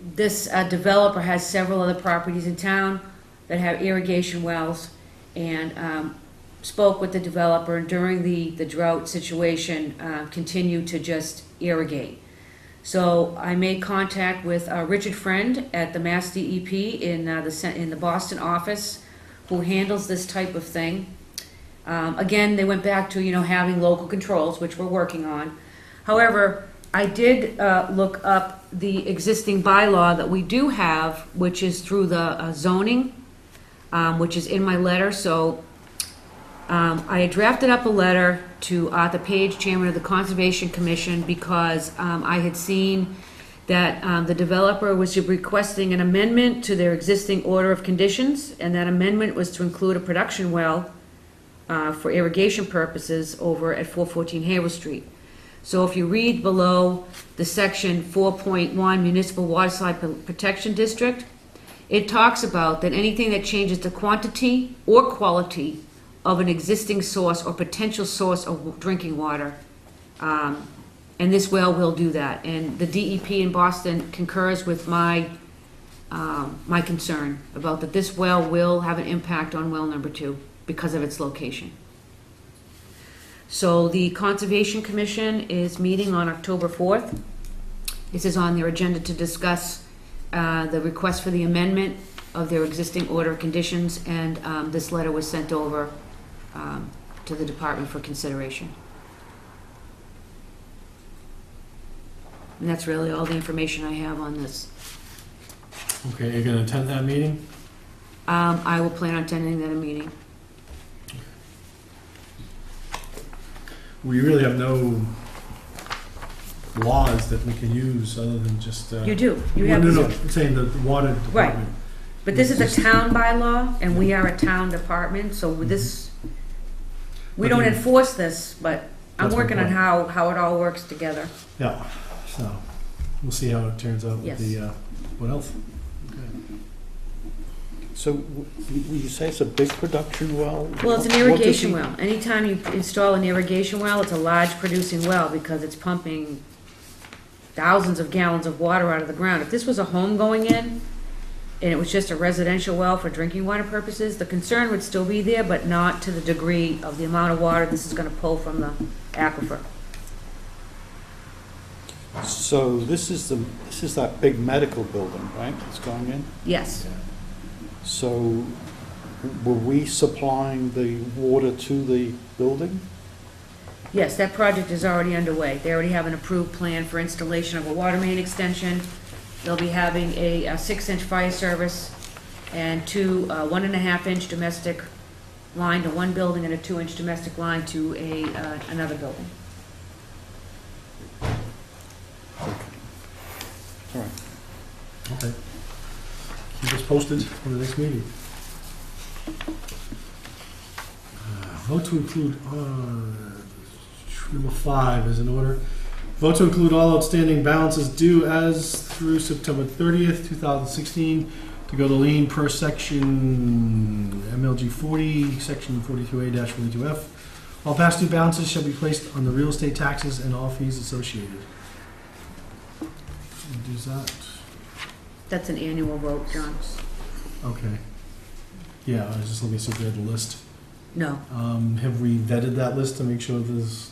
This developer has several other properties in town that have irrigation wells, and spoke with the developer, and during the drought situation, continued to just irrigate. So I made contact with Richard Friend at the Mass DEP in the Boston office, who handles this type of thing. Again, they went back to, having local controls, which we're working on. However, I did look up the existing bylaw that we do have, which is through the zoning, which is in my letter. So I had drafted up a letter to Arthur Page, Chairman of the Conservation Commission, because I had seen that the developer was requesting an amendment to their existing order of conditions, and that amendment was to include a production well for irrigation purposes over at 414 Haverhill Street. So if you read below the section 4.1 Municipal Waterside Protection District, it talks about that anything that changes the quantity or quality of an existing source or potential source of drinking water, and this well will do that. And the DEP in Boston concurs with my my concern about that this well will have an impact on well number 2 because of its location. So the Conservation Commission is meeting on October 4th. This is on their agenda to discuss the request for the amendment of their existing order of conditions, and this letter was sent over to the department for consideration. And that's really all the information I have on this. Okay, you're gonna attend that meeting? I will plan on attending that meeting. We really have no laws that we can use other than just... You do. You No, have. no, I'm saying the water department. But this is a town bylaw, and we are a town department, so with this, we But don't you- enforce this, but I'm That's my working on point. how it all works together. Yeah, so we'll see how it turns out with Yes. the Board of Health. Okay. So you say it's a big production well? Well, it's an What does irrigation he- well. Anytime you install an irrigation well, it's a large producing well because it's pumping thousands of gallons of water out of the ground. If this was a home going in, and it was just a residential well for drinking water purposes, the concern would still be there, but not to the degree of the amount of water this is gonna pull from the aquifer. So this is that big medical building, right, that's going in? Yes, So were we supplying the water to the building? yes, that project is already underway. They already have an approved plan for installation of a water main extension. They'll be having a 6-inch fire service and two 1.5-inch domestic line to one building and a 2-inch domestic line to another building. Okay. All right. Okay. Keep us posted for the next meeting. Vote to include, number 5 is in order. Vote to include all outstanding balances due as through September 30th, 2016, to go to lien per section MLG 40, section 42A-42F. All past due balances shall be placed on the real estate taxes and all fees associated. What is that? That's an annual vote, John. Okay. Yeah, I was just looking at the list. No, Have we vetted that list to make sure there's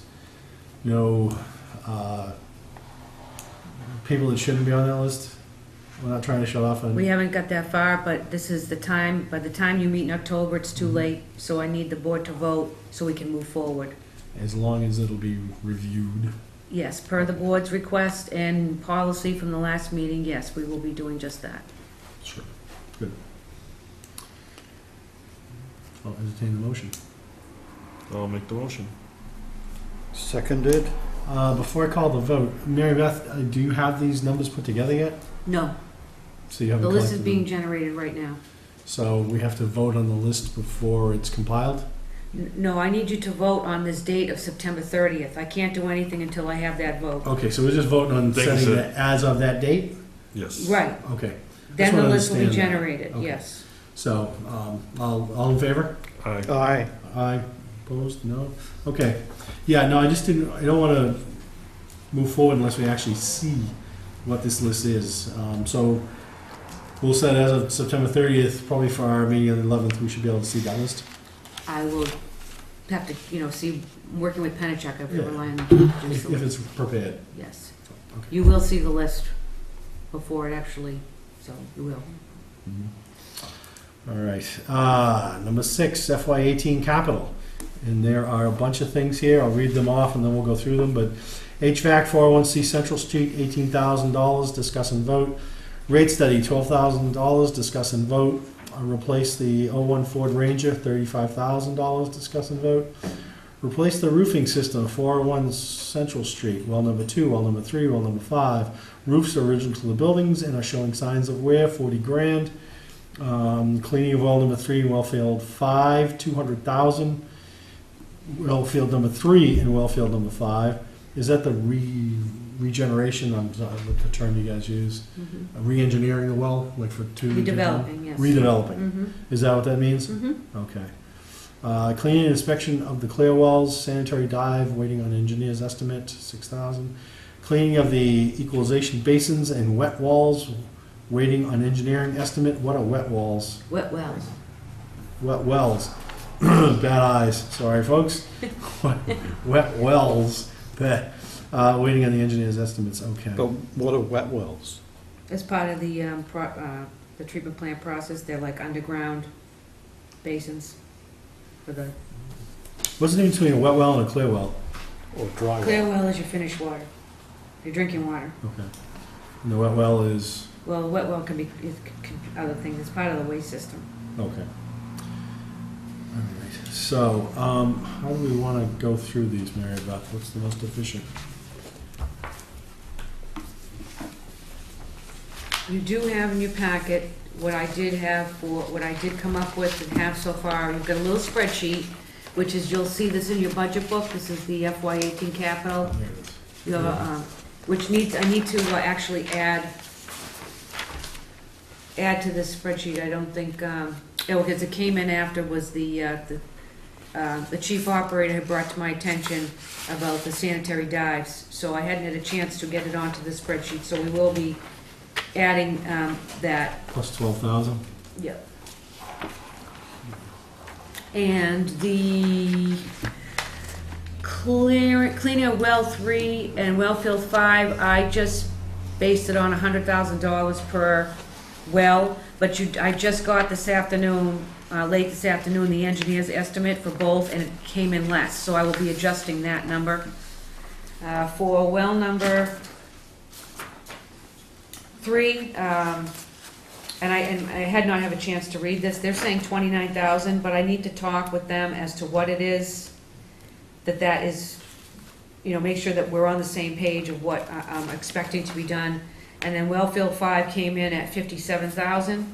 no people that shouldn't be on that list? We're not trying to shut off on. we haven't got that far, but this is the time, by the time you meet in October, it's too late, so I need the board to vote so we can move forward. As long as it'll be reviewed. Yes, per the board's request and policy from the last meeting, yes, we will be doing just that. Sure. Good. I'll entertain the motion. I'll make the motion. Seconded. Before I call the vote, Mary Beth, do you have these numbers put together yet? No, So you haven't the list is collected being them? generated right now. So we have to vote on the list before it's compiled? No, I need you to vote on this date of September 30th. I can't do anything until I have that vote. Okay, so we're just voting on Thank you, setting sir. it as of that date? Yes. Right, Okay. then wanna the list will be understand that. generated, Okay. yes. So, all in favor? Aye. Aye. Aye. Opposed? No? Okay. Yeah, no, I don't want to move forward unless we actually see what this list is. So we'll set as of September 30th, probably for our meeting on the 11th, we should be able to see that list. I will have to, see, working with Penachuk, I Yeah. will rely on them to produce If the if list. it's prepared. Yes. Okay. You will see the list before it actually, so you will. All right. Number 6, FY18 capital. And there are a bunch of things here. I'll read them off and then we'll go through them. But HVAC 401C Central Street, $18,000, discuss and vote. Rate study, $12,000, discuss and vote. Replace the 01 Ford Ranger, $35,000, discuss and vote. Replace the roofing system, 401 Central Street, well number 2, well number 3, well number 5. Roofs are original to the buildings and are showing signs of wear, $40,000. Cleaning of well number 3 in Wellfield 5, $200,000. Wellfield number 3 and Wellfield number 5. Is that the regeneration? I'm sorry, what the term you guys use? Re-engineering the well, like for 2? Redeveloping, yes. Redeveloping. Mm-hmm, Is that what that means? mm-hmm. Okay. Cleaning and inspection of the clear wells, sanitary dive, waiting on engineer's estimate, $6,000. Cleaning of the equalization basins and wet walls, waiting on engineering estimate. What are wet walls? Wet wells. Wet wells. Bad eyes. Sorry, folks. Wet wells. Waiting on the engineer's estimates. Okay. But what are wet wells? As part of the treatment plant process, they're like underground basins for the, What's the difference between a wet well and a clear well? Or dry clear well? well is your finished water, your drinking water. Okay. And the wet well is Well, a wet well can be other things, it's part of the waste system. okay. All right. So, how do we want to go through these, Mary Beth? What's the most efficient? You do have in your packet what I did come up with and have so far. You've got a little spreadsheet, which is, you'll see this in your budget book. This is the FY18 capital. There it is. You have a, I need to actually add to this spreadsheet. I don't think, because it came in after was the the chief operator had brought to my attention about the sanitary dives. So I hadn't had a chance to get it onto the spreadsheet, so we will be adding that. Plus 12,000. Yep. And the cleaning of well 3 and well field 5, I just based it on $100,000 per well, but I just got this afternoon, late this afternoon, the engineer's estimate for both, and it came in less, so I will be adjusting that number. For well number 3, and I had not have a chance to read this, they're saying 29,000, but I need to talk with them as to what it is, that is, make sure that we're on the same page of what I'm expecting to be done. And then Wellfield 5 came in at 57,000.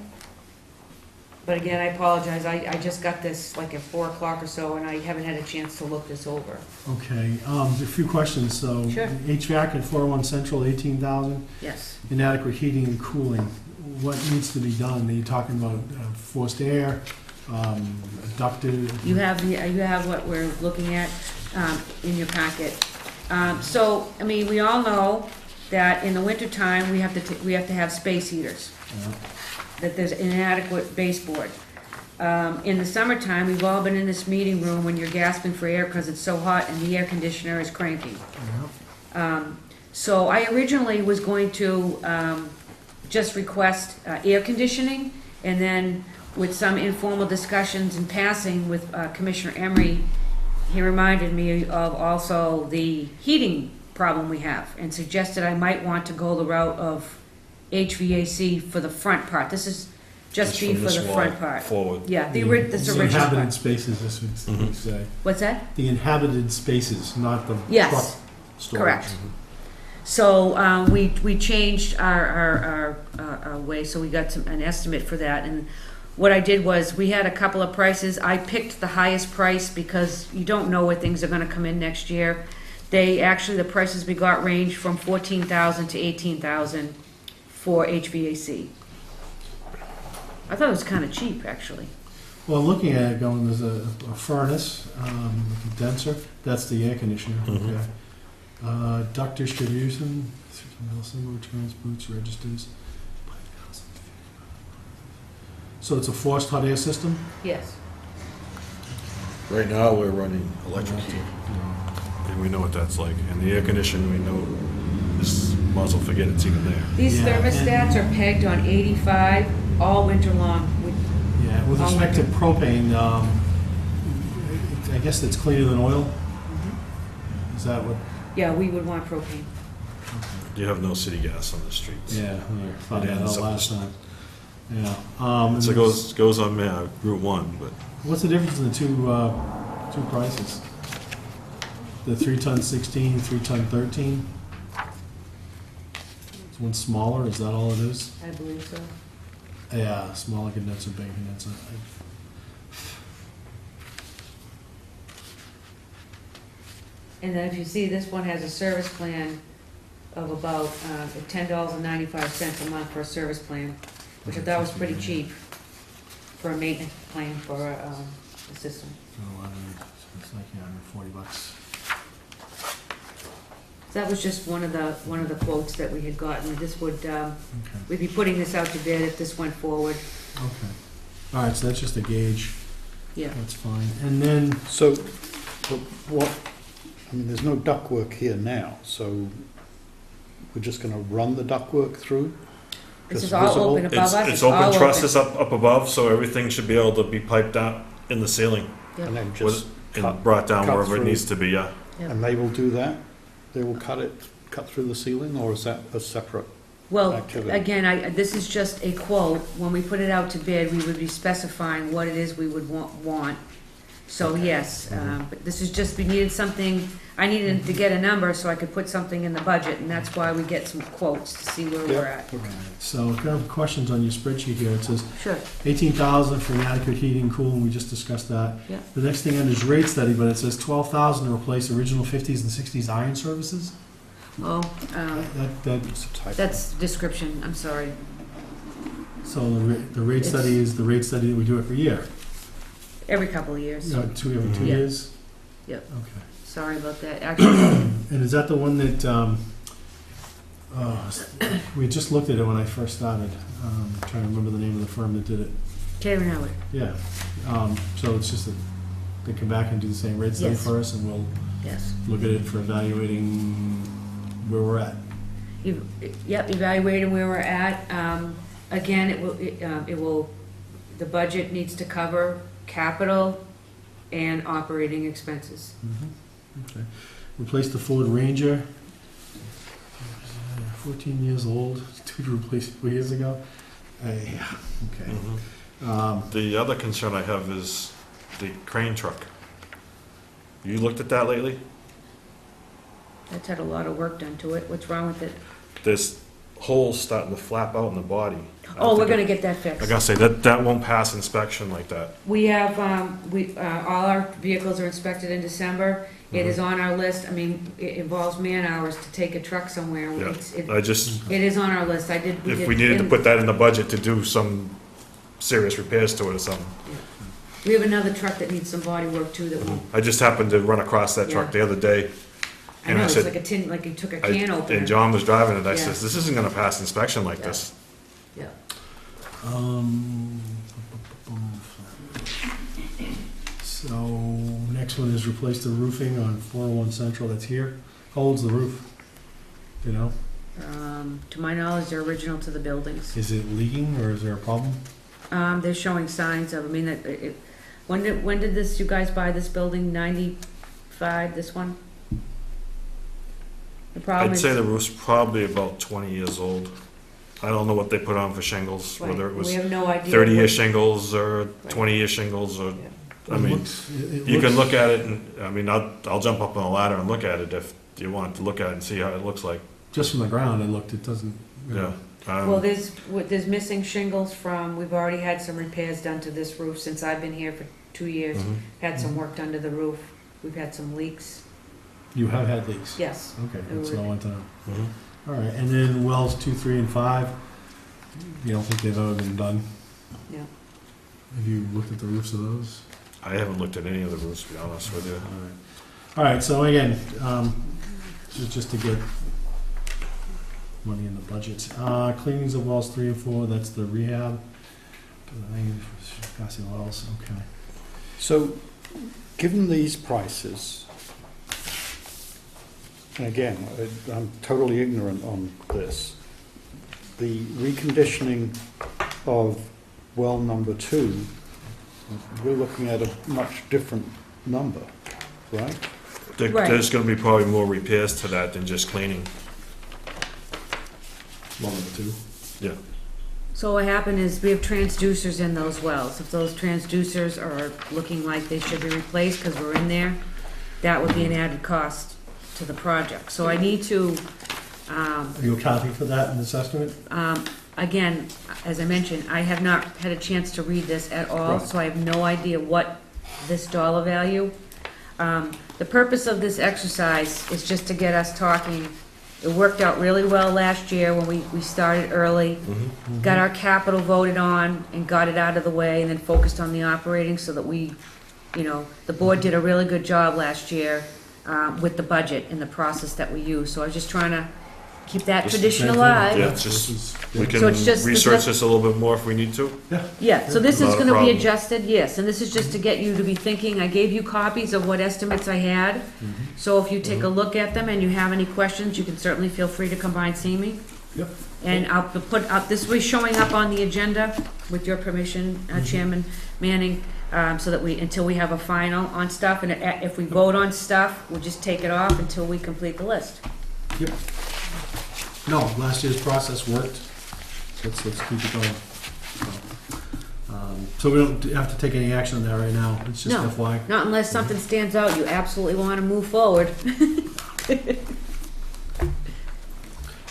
But again, I apologize, I just got this like at 4 o'clock or so, and I haven't had a chance to look this over. Okay, a few questions. So Sure. HVAC at 401 Central, 18,000. Yes. Inadequate heating and cooling. What needs to be done? Are you talking about forced air, ducted? You have what we're looking at in your packet. So, I mean, we all know that in the wintertime, we have to have space heaters, that there's inadequate baseboard. In the summertime, we've all been in this meeting room when you're gasping for air because it's so hot and the air conditioner is cranking. So I originally was going to just request air conditioning, and then with some informal discussions in passing with Commissioner Emery, he reminded me of also the heating problem we have, and suggested I might want to go the route of HVAC for the front part. This is just be from for this the wall front part. forward. Yeah, this The original inhabited part. spaces, this would say. What's that? The inhabited spaces, not the Yes, truck storage. correct. So we changed our way, so we got an estimate for that. And what I did was, we had a couple of prices. I picked the highest price because you don't know where things are gonna come in next year. The prices we got ranged from 14,000 to 18,000 for HVAC. I thought it was kind of cheap, actually. Well, looking at it, going, there's a furnace, a condenser, that's the air conditioner. Mhm. Okay. Duct distribution, single turns, boots, registers. So it's a forced hot air system? Yes. Right now, we're running electric heat, and we know what that's like. And the air conditioning, we know, this, might as well forget it's even there. These Yeah, thermostats are pegged on 85 all winter long. Yeah, with respect to propane, I guess it's cleaner than oil? Is that what? Yeah, we would want propane. You have no city gas on the streets. Yeah, I found that it's out up last to- time. Yeah. So it goes on Route 1, but What's the difference in the two prices? The 3-ton 16, 3-ton 13? Is one smaller, is that all it is? I believe so. Yeah, smaller condenser, big condenser. And then if you see, this one has a service plan of about $10.95 a month for a service plan, which I thought was pretty cheap for a maintenance plan for the system. Oh, it's like, yeah, $140. That was just one of the quotes that we had gotten. This would, Okay, we'd be putting this out to bid if this went forward. okay. All right, so that's just a gauge. Yeah. That's fine. And then, So, but what, I mean, there's no ductwork here now, so we're just gonna run the ductwork through? This Just is all visible? open above us. it's all open trusses up above, so everything should be able to be piped out in the ceiling And then with- just and cut, brought down cut wherever it through. needs to be, yeah. Yep. and they will do that? They will cut through the ceiling, or is that a separate? Well, Activity. again, this is just a quote. When we put it out to bid, we would be specifying what it is we would want. So yes, but this is just, we needed something, I needed to get a number so I could put something in the budget, and that's why we get some quotes to see where we're at. Okay. so a couple of questions on your spreadsheet here. It says Sure. 18,000 for inadequate heating and cooling, we just discussed that. Yeah. The next thing under is rate study, but it says 12,000 to replace original 50s and 60s iron services? Oh, It's a typo. that's description, I'm sorry. So the rate It's- study is the rate study that we do every year. Every couple of years. Every 2 Mhm. Yeah. years? Yep. Okay. Sorry about that. Actually, And is that the one that, we just looked at it when I first started, trying to remember the name of the firm that did it. Karen Howard. Yeah, so it's just that they come back and do the same rate study Yes. for us, and we'll Yes. look at it for evaluating where we're at. Yep, evaluating where we're at. Again, it will, the budget needs to cover capital and operating expenses. Okay. Replace the Ford Ranger, 14 years old, to replace 4 years ago. Yeah, okay. Mhm. The other concern I have is the crane truck. You looked at that lately? That's had a lot of work done to it. What's wrong with it? There's holes starting to flap out in the body. I don't Oh, we're think gonna it- get that I fixed. gotta say, that won't pass inspection like that. We have, all our vehicles are inspected in December. It is on our list. I mean, it involves man hours to take a truck somewhere. Yeah. It's- It I just, it is on our list. if we needed to put that in the budget to do some serious repairs to it or something. We have another truck that needs some body work too that we, I just happened to run across that truck the other day. I And know, I it's said- like a tin, like you took a I- can opener. And John was driving it, I Yeah. says, this isn't gonna pass inspection like Yeah. this. Yeah. So, next one is replace the roofing on 401 Central, that's here. How old's the roof? You know, To my knowledge, they're original to the buildings. is it leaking or is there a problem? They're showing signs of, I mean, when did this, you guys buy this building? 95, this one? The problem I'd is. say the roof's probably about 20 years old. I don't know what they put on for shingles, Right, whether it was we have no idea. 30-year what- shingles or 20-year shingles or, I It mean, looks- it you can looks- look at it and, I mean, I'll jump up on a ladder and look at it if you want to look at it and see how it looks like. Just from the ground, it looked, it doesn't, you know. Yeah. Well, there's missing shingles from, we've already had some repairs done to this roof since I've been here for 2 years. Mhm. Had some work done to the roof. We've had some leaks. You have had leaks? Yes. Okay, that's what I want to know. Mhm. All right, and then wells 2, 3, and 5, you don't think they've ever been done? Yeah. Have you looked at the roofs of those? I haven't looked at any of the roofs, to be honest with you. All right, so again, just to get money in the budget. Cleanings of wells 3 and 4, that's the rehab. Passing wells, okay. So, given these prices, and again, I'm totally ignorant on this, the reconditioning of well number 2, we're looking at a much different number, right? Right. There's gonna be probably more repairs to that than just cleaning. Well, number 2. Yeah. So what happened is we have transducers in those wells. If those transducers are looking like they should be replaced because we're in there, that would be an added cost to the project. So I need to, Are you accounting for that in this estimate? again, as I mentioned, I have not had a chance to read this at all, Right. so I have no idea what this dollar value. The purpose of this exercise is just to get us talking. It worked out really well last year when we started early, got our capital voted on and got it out of the way and then focused on the operating so that we, you know, the board did a really good job last year with the budget and the process that we use. So I was just trying to keep that Just the tradition Same thing. alive. Yeah, This just- is- We So can it's just- research this a little bit more if we need to. Yeah, so this is Not a gonna be problem. adjusted, yes, and this is just to get you to be thinking, I gave you copies of what estimates I had. So if you take a look at them and you have any questions, you can certainly feel free to come by and see me. Yep. And I'll put up, this will be showing up on the agenda, with your permission, Chairman Manning, so that until we have a final on stuff, and if we vote on stuff, we'll just take it off until we complete the list. Yep. No, last year's process worked. Let's keep it going. So we don't have to take any action on that right now. It's just No. FYI. Not unless something stands out, you absolutely wanna move forward.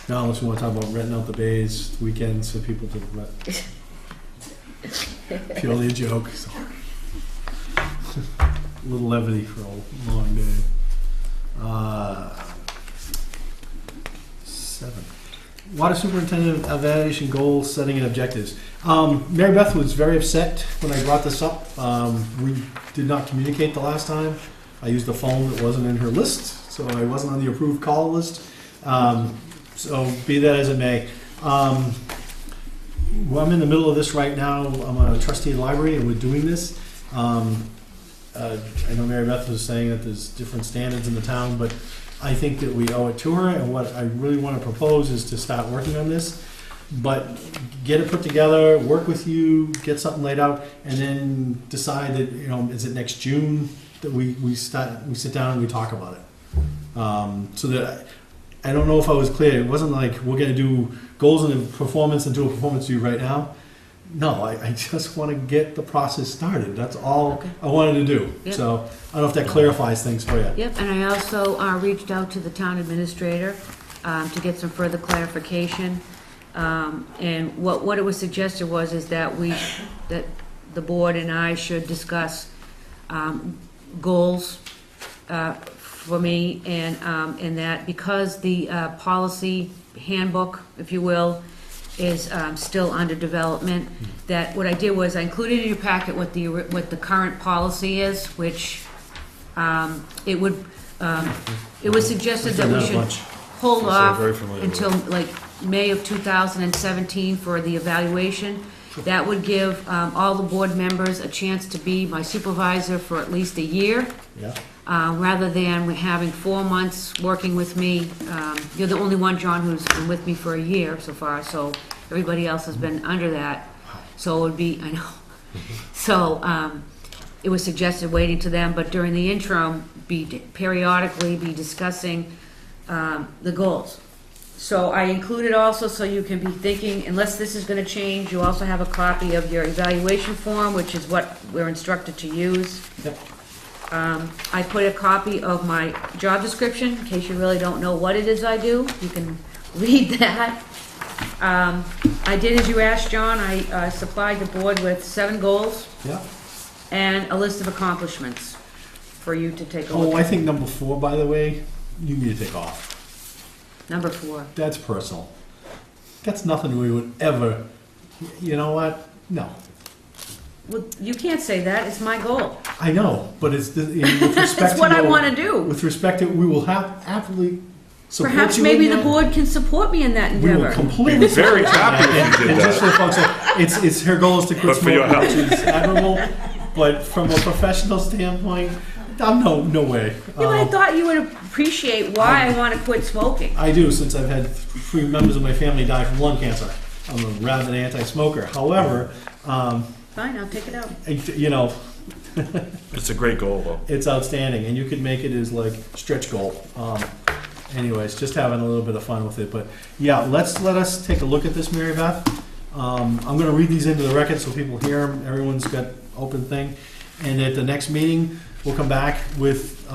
Now, unless we want to talk about renting out the bays weekends for people to rent. Purely a joke. So. A little levity for a long day. 7. Water superintendent evaluation goals, setting and objectives. Mary Beth was very upset when I brought this up. We did not communicate the last time. I used a phone that wasn't in her list, so I wasn't on the approved call list. So be that as it may. Well, I'm in the middle of this right now. I'm a trustee of the library and we're doing this. I know Mary Beth was saying that there's different standards in the town, but I think that we owe it to her, and what I really want to propose is to start working on this, but get it put together, work with you, get something laid out, and then decide that, you know, is it next June that we sit down and we talk about it. So that, I don't know if I was clear, it wasn't like we're gonna do goals and performance and do a performance review right now. No, I just want to get the process started. That's all Okay. I wanted to do. Yep. So I don't know if that clarifies things for you. Yep, and I also reached out to the town administrator to get some further clarification. And what it was suggested is that that the board and I should discuss goals for me, and that because the policy handbook, if you will, is still under development, that what I did was I included in your packet what the current policy is, which it was suggested that we Another should bunch. hold Yes, I'm off very familiar with until like May of 2017 for the evaluation. That would give all the board members a chance to be my supervisor for at least a year. Yeah. Rather than having 4 months working with me. You're the only one, John, who's been with me for a year so far, so everybody else has been under that. So it would be, I know. So it was suggested waiting to them, but during the interim, periodically be discussing the goals. So I included also, so you can be thinking, unless this is gonna change, you also have a copy of your evaluation form, which is what we're instructed to use. Yep. I put a copy of my job description, in case you really don't know what it is I do. You can read that. I did as you asked, John. I supplied the board with 7 goals Yeah. and a list of accomplishments for you to take a Oh, look I at. think number 4, by the way, you need to take off. Number 4. That's personal. That's nothing we would ever, you know what? No. Well, you can't say that. It's my goal. I know, but it's with respect It's what to I your- want to do. With respect to, we will absolutely support Perhaps you maybe in the that. board can support me in that We will endeavor. completely. Very happy if you did And just that. for folks, it's her goal is to quit But for your smoking, which is admirable. But from a professional standpoint, I'm no way. Yeah, but I thought you would appreciate why I want to quit smoking. I do, since I've had 3 members of my family die from lung cancer. I'm a rabid anti-smoker. However, Fine, I'll take it out. you know, It's a great goal, though. it's outstanding, and you could make it as like stretch goal. Anyways, just having a little bit of fun with it. But yeah, let us take a look at this, Mary Beth. I'm going to read these into the record so people hear them. Everyone's got open thing, and at the next meeting, we'll come back with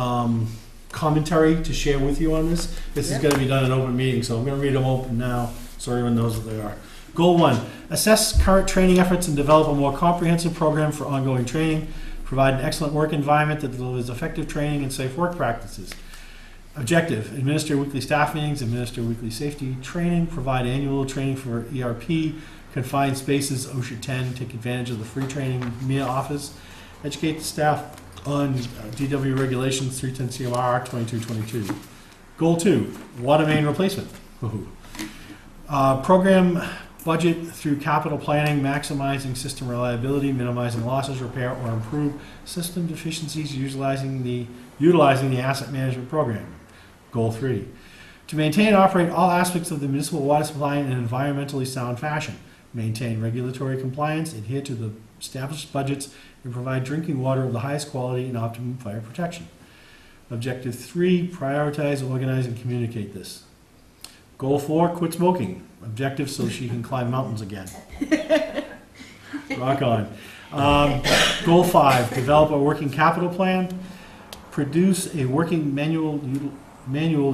commentary to share with you on this. This is Yep. going to be done in open meeting, so I'm going to read them open now so everyone knows what they are. Goal 1, assess current training efforts and develop a more comprehensive program for ongoing training. Provide an excellent work environment that delivers effective training and safe work practices. Objective, administer weekly staff meetings, administer weekly safety training, provide annual training for ERP, confined spaces, OSHA 10, take advantage of the free training MIA office, educate the staff on DW regulations 310 CMR 2222. Goal 2, water main replacement. Woohoo. Program budget through capital planning, maximizing system reliability, minimizing losses, repair, or improve system deficiencies, utilizing the asset management program. Goal 3, to maintain and operate all aspects of the municipal water supply in an environmentally sound fashion, maintain regulatory compliance, adhere to the established budgets, and provide drinking water of the highest quality and optimum fire protection. Objective 3, prioritize, organize, and communicate this. Goal 4, quit smoking. Objective, so she can climb mountains again. Rock on. Goal 5, develop a working capital plan. Produce a working manual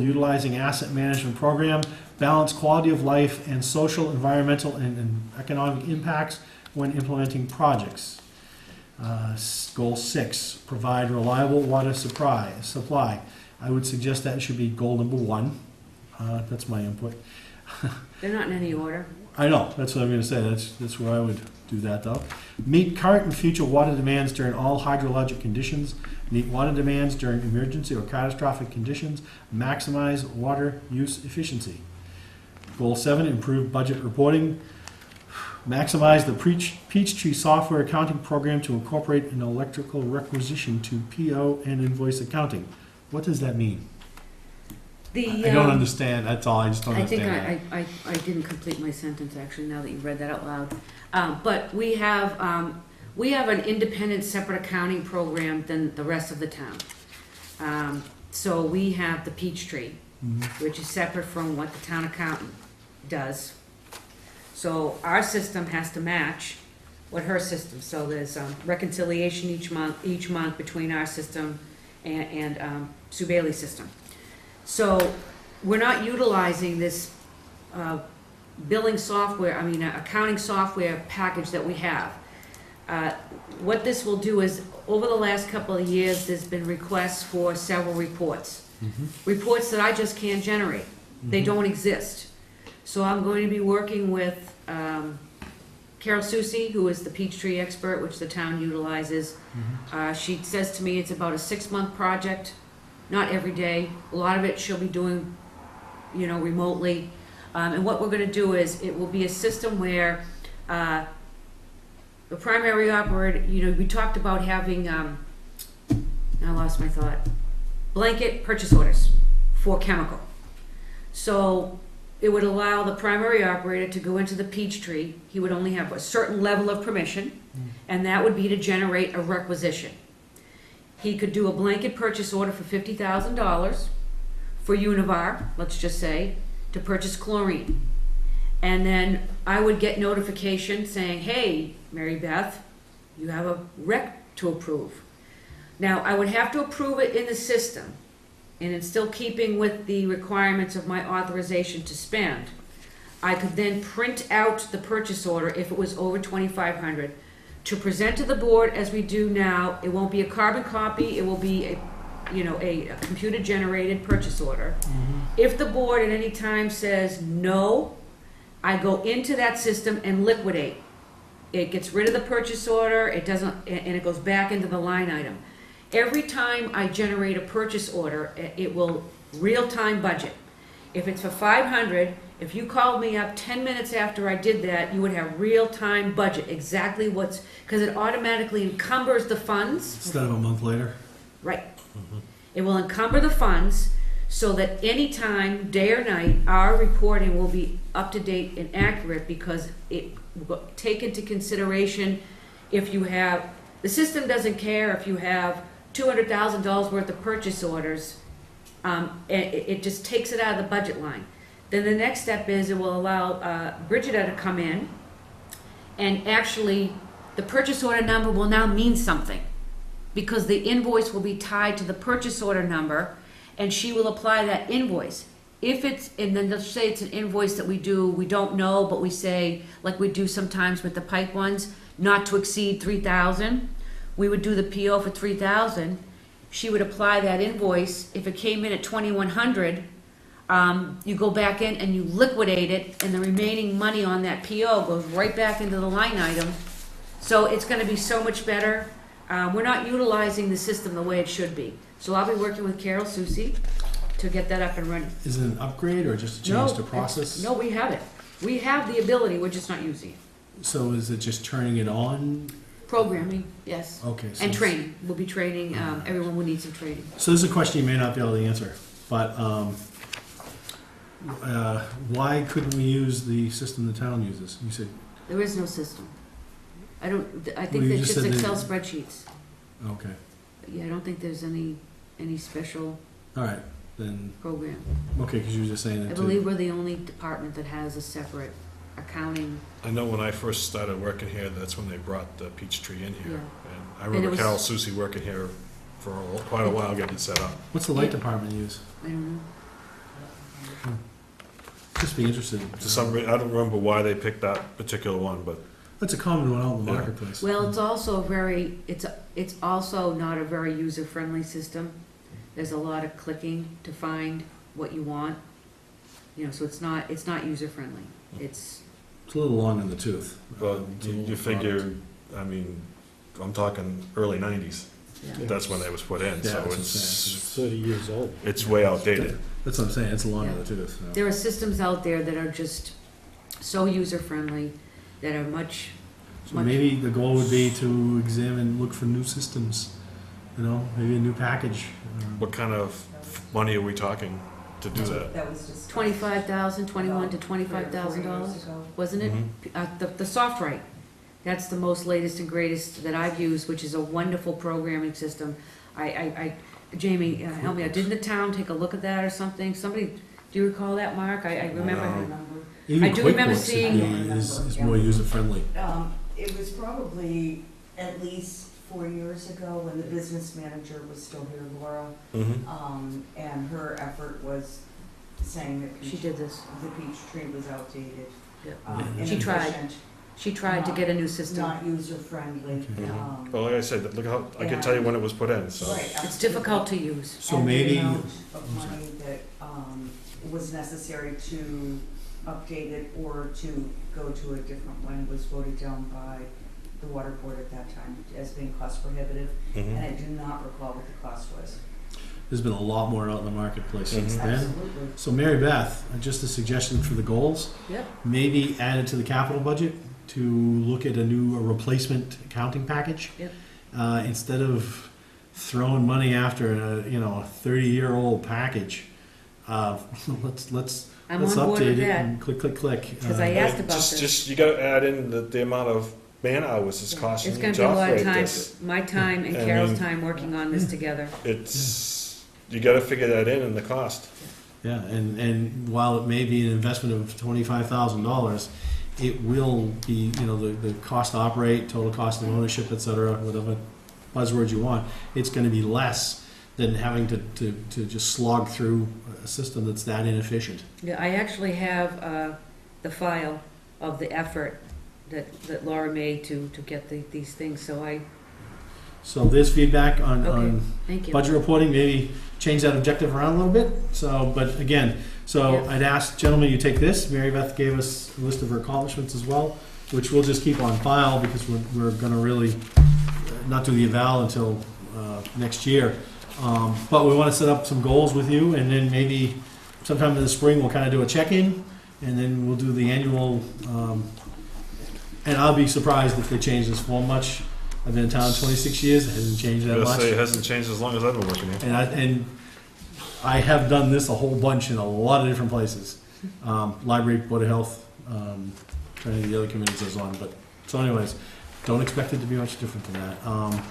utilizing asset management program. Balance quality of life and social, environmental, and economic impacts when implementing projects. Goal 6, provide reliable water supply. I would suggest that should be goal number 1. That's my input. They're not in any order. I know, that's what I'm gonna say, that's where I would do that though. Meet current and future water demands during all hydrologic conditions. Meet water demands during emergency or catastrophic conditions. Maximize water use efficiency. Goal 7, improve budget reporting. Maximize the Peachtree software accounting program to incorporate an electrical requisition to PO and invoice accounting. What does that mean? I don't understand, that's all, I just don't I think understand that. I didn't complete my sentence, actually, now that you read that out loud. But we have an independent, separate accounting program than the rest of the town. So we have the Peachtree, Mhm. which is separate from what the town accountant does. So our system has to match what her system, so there's reconciliation each month between our system and Sue Bailey's system. So we're not utilizing this billing software, accounting software package that we have. What this will do is, over the last couple of years, there's been requests for several reports. Mhm. Reports that I just can't generate. They Mhm. don't exist. So I'm going to be working with Carol Susi, who is the Peachtree expert, which the town utilizes. Mhm. She says to me it's about a 6-month project, not every day. A lot of it she'll be doing, remotely. And what we're gonna do is, it will be a system where the primary operator, we talked about having, I lost my thought, blanket purchase orders for chemical. So it would allow the primary operator to go into the Peachtree. He would only have a certain level of permission, and that would be to generate a requisition. He could do a blanket purchase order for $50,000 for Univar, let's just say, to purchase chlorine. And then I would get notification saying, hey, Mary Beth, you have a rec to approve. Now, I would have to approve it in the system, and it's still keeping with the requirements of my authorization to spend. I could then print out the purchase order if it was over $2,500 to present to the board as we do now. It won't be a carbon copy, it will be a computer generated purchase order. Mhm. If the board at any time says no, I go into that system and liquidate. It gets rid of the purchase order, and it goes back into the line item. Every time I generate a purchase order, it will real-time budget. If it's for $500, if you called me up 10 minutes after I did that, you would have real-time budget, exactly because it automatically encumbers the funds. Instead of a month later? Right. It will encumber the funds so that anytime, day or night, our reporting will be up to date and accurate, because it will take into consideration if you have, the system doesn't care if you have $200,000 worth of purchase orders. It just takes it out of the budget line. Then the next step is it will allow Brigida to come in, and actually the purchase order number will now mean something, because the invoice will be tied to the purchase order number, and she will apply that invoice. And then let's say it's an invoice that we don't know, but we say, like we do sometimes with the pipe ones, not to exceed $3,000. We would do the PO for $3,000. She would apply that invoice. If it came in at $2,100, you go back in and you liquidate it, and the remaining money on that PO goes right back into the line item. So it's gonna be so much better. We're not utilizing the system the way it should be. So I'll be working with Carol Susi to get that up and running. Is it an upgrade or just a change to process? No, we have it. We have the ability, we're just not using it. So is it just turning it on? Programming, yes. Okay. So And it's- training. We'll be training, everyone will need some training. So this is a question you may not be able to answer, but why couldn't we use the system the town uses? You said, There is no system. I Well, think you they're just just said Excel that- spreadsheets. okay, Yeah, I don't think there's any special all right, then, program. okay, because you were just saying I that believe too. we're the only department that has a separate accounting. I know when I first started working here, that's when they brought the Peachtree in here. Yeah. And I it remember was- Carol Susi working here for quite a while getting it set up. What's the light department use? I don't know. Just be interested. For some reason, I don't remember why they picked that particular one, but That's a common one out in the Yeah. marketplace. Well, it's also it's also not a very user-friendly system. There's a lot of clicking to find what you want. You know, so it's not user-friendly. It's, It's a little long in the tooth. Well, It's a you little figure, I mean, I'm talking early 90s. yeah. That's when it was put in, Yeah, so that's what I'm it's, saying. 30 years old. it's way outdated. That's what I'm saying, it's long in Yeah. the tooth. So. There are systems out there that are just so user-friendly, that are much, So maybe the goal would be to examine, look for new systems, you know, maybe a new package. What kind of money are we talking to do that? That was just. $25,000, $21,000 to $25,000, wasn't it? Mhm. The SoftWrite, that's the most latest and greatest that I've used, which is a wonderful programming system. Jamie, help me out, didn't the town take a look at that or something? Somebody, do you recall that, Mark? I remember. No. Even I do remember QuickBooks seeing- is more user-friendly. It was probably at least 4 years ago when the business manager was still here, Laura, Mhm. and her effort was saying that She did this. the peach tree was outdated. Yeah. She tried. inefficient, She tried to get a new system. Not user-friendly. Okay. Well, like I said, look how, I can tell you when it was put in, so. Right, It's difficult to use. So and maybe- the amount of money that was necessary to update it or to go to a different one was voted down by the water board at that time as being cost prohibitive, and Mhm. I do not recall what the cost was. There's been a lot more out in the marketplace since Mhm. then. Absolutely. So Mary Beth, just a suggestion for the goals, Yep. maybe add it to the capital budget to look at a replacement accounting package. Yep. Instead of throwing money after a 30-year-old package, let's I'm on board update with it that, and click. because I asked about Just, this. just, you gotta add in the amount of man hours it's costing It's you gonna to be a lot of operate time, this. my time and I Carol's mean- time working on this together. It's, you gotta figure that in the cost. Yeah, and while it may be an investment of $25,000, it will be, the cost to operate, total cost of ownership, et cetera, whatever buzzwords you want, it's gonna be less than having to just slog through a system that's that inefficient. Yeah, I actually have the file of the effort that Laura made to get these things, so So there's feedback okay, on thank you. budget reporting, maybe change that objective around a little bit. So, but again, Yeah. I'd ask, gentlemen, you take this. Mary Beth gave us a list of her accomplishments as well, which we'll just keep on file because we're gonna really not do the eval until next year. But we wanna set up some goals with you, and then maybe sometime in the spring, we'll kinda do a check-in, and then we'll do the annual, and I'll be surprised if they change this form much. I've been in town 26 years, it hasn't changed I that gotta much. say, it hasn't changed as long as I've been working here. And I have done this a whole bunch in a lot of different places. Library, Board of Health, trying to the other committees I was on, but, so anyways, don't expect it to be much different than that.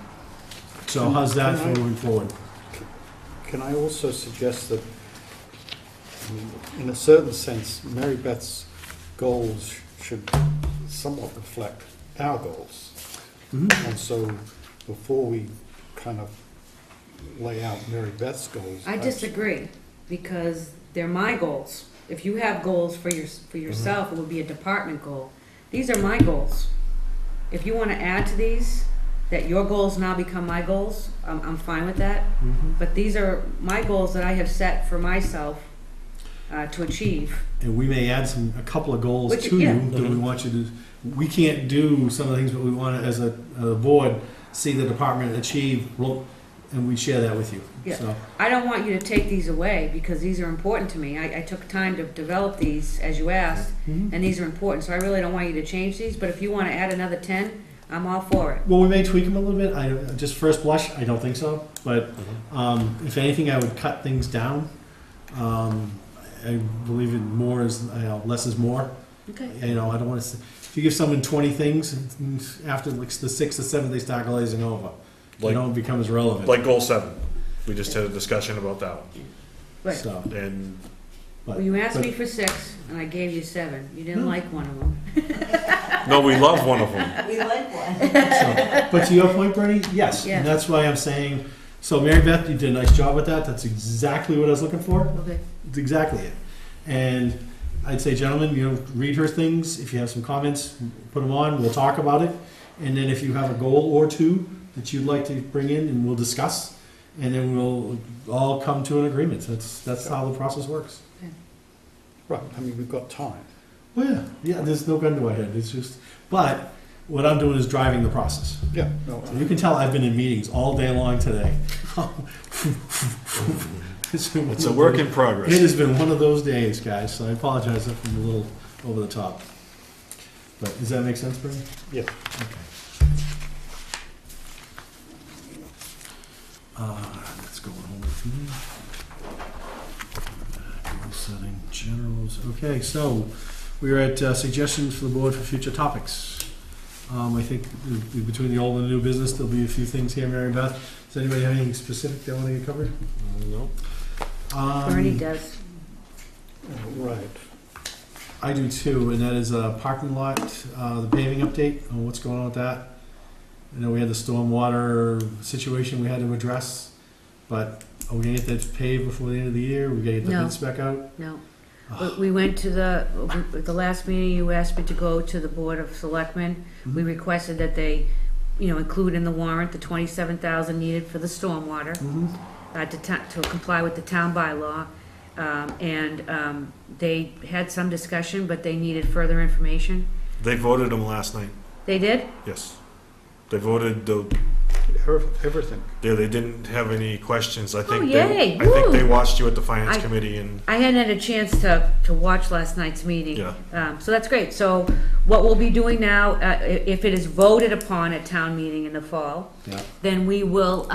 So how's that for moving forward? Can I also suggest that, in a certain sense, Mary Beth's goals should somewhat reflect our goals? Mhm. And so, before we kind of lay out Mary Beth's goals, I disagree, because they're my goals. If you have goals for yourself, it would be a department goal. These are my goals. If you wanna add to these, that your goals now become my goals, I'm fine with that. Mhm. But these are my goals that I have set for myself to achieve. And we may add a couple of goals Which- to yeah. you that we want you to, we can't do some of the things, but we want to, as a board, see the department achieve, well, and we share that with you. Yeah. So, I don't want you to take these away, because these are important to me. I took time to develop these, as you asked, mhm. and these are important, so I really don't want you to change these, but if you wanna add another 10, I'm all for it. Well, we may tweak them a little bit. Just first blush, I don't think so. But if anything, I would cut things down. I believe in more is, less is more. Okay. I don't want to. If you give someone 20 things, after like the 6th or 7th, they start glazing over. Like- It becomes irrelevant. Like goal 7, we just had a discussion about that one. Right. So, And but, Well, you asked but- me for 6, and I gave you 7. You didn't like one of them. no, we love one of them. We like one. So, but to your point, Bernie, yes, Yeah. and that's why I'm saying. So, Mary Beth, you did a nice job with that. That's exactly what I was looking for. Okay. It's exactly it. And I'd say, gentlemen, read her things. If you have some comments, put them on. We'll talk about it. And then if you have a goal or two that you'd like to bring in, and we'll discuss, and then we'll all come to an agreement. That's how the process works. Right, I mean, we've got time. Well, yeah, there's no gun to my head, it's just, but what I'm doing is driving the process. Yeah, no, So you can tell I've been in meetings all day long today. It's a work in It progress. has been one of those days, guys, so I apologize if I'm a little over the top. But does that make sense, Bernie? yeah. Okay. Let's go on with me. Goal setting, generals. Okay, so we're at suggestions for the board for future topics. I think between the old and the new business, there'll be a few things here, Mary Beth. Does anybody have anything specific they want to get covered? No. Bernie does. Right. I do too, and that is a parking lot, the paving update, on what's going on with that. I know we had the stormwater situation we had to address, but are we gonna get that paved before the end of the year? We gotta get the No. bids back out? No. We went to the last meeting, you asked me to go to the Board of Selectmen. We requested that they, include in the warrant the 27,000 needed for the stormwater, to comply with the town bylaw. They had some discussion, but they needed further information. They voted them last night. They did? Yes. They voted Everything. they didn't have any questions. I think yay. I think they Woo. watched you at the finance I- committee and I hadn't had a chance to watch last night's meeting. yeah. So that's great. So what we'll be doing now, if it is voted upon at town meeting in the fall, Yeah. then we will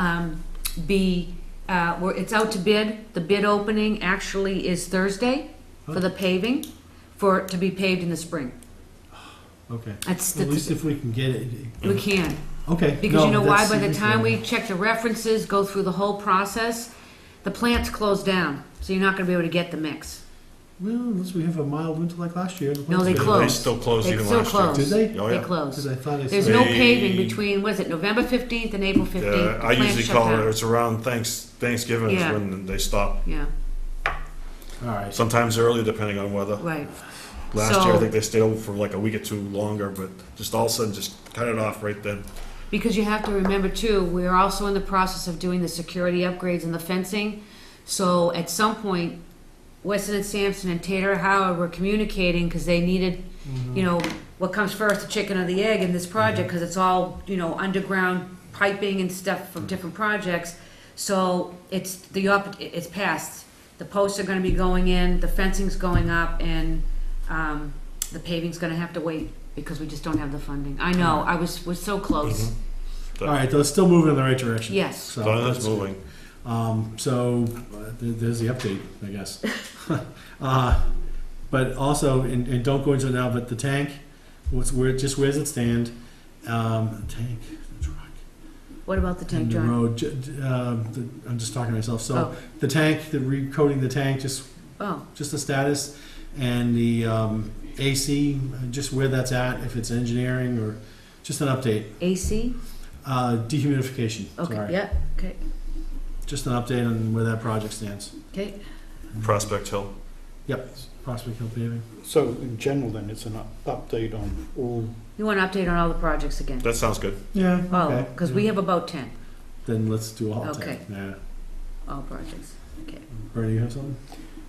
it's out to bid. The bid opening actually is Thursday for the paving, for it to be paved in the spring. Okay. That's At least if we can get it. we can. Okay. Because you know why? that's By the time we significant. check the references, go through the whole process, the plant's closed down, so you're not gonna be able to get the mix. Well, unless we have a mild winter like last year. No, they They closed. still closed They even still last year. closed. Did they? Oh They yeah. closed. Because I thought I There's saw. no They- paving between, what is it, November 15th and April 15th? Yeah, The I plant usually shut call down. it. It's around Thanksgiving Yeah. is when they stop. Yeah, All right. Sometimes early, depending on weather. right. Last year, I So- think they stayed over for like a week or two longer, but just all of a sudden, just cut it off right then. Because you have to remember too, we're also in the process of doing the security upgrades and the fencing. So at some point, Weston and Sampson and Tater Howard were communicating because they needed, what comes first, the chicken or the egg in this project, because it's all, underground piping and stuff from different projects. So it's passed. The posts are gonna be going in, the fencing's going up, and, the paving's gonna have to wait because we just don't have the funding. I know, we're so close. All right, they're still moving in the right direction. Yes. So So that's that's good. moving. There's the update, I guess. But also, and don't go into it now, but the tank, where's it stand? Tank, the truck, What about the tank, and the John? road. I'm just talking to myself. So Oh. the tank, the recoating the tank, just Oh, the status, and the AC, just where that's at, if it's engineering or just an update. AC? Dehumidification. Okay, Sorry. yeah, okay, Just an update on where that project stands. okay. Prospect Hill. Yep. Prospect Hill paving. So in general then, it's an update on all, You want an update on all the projects again? That sounds good. Yeah. Oh, okay. because we have about 10, Then let's do all 10. Okay. Yeah. all projects, okay. Bernie, you have something?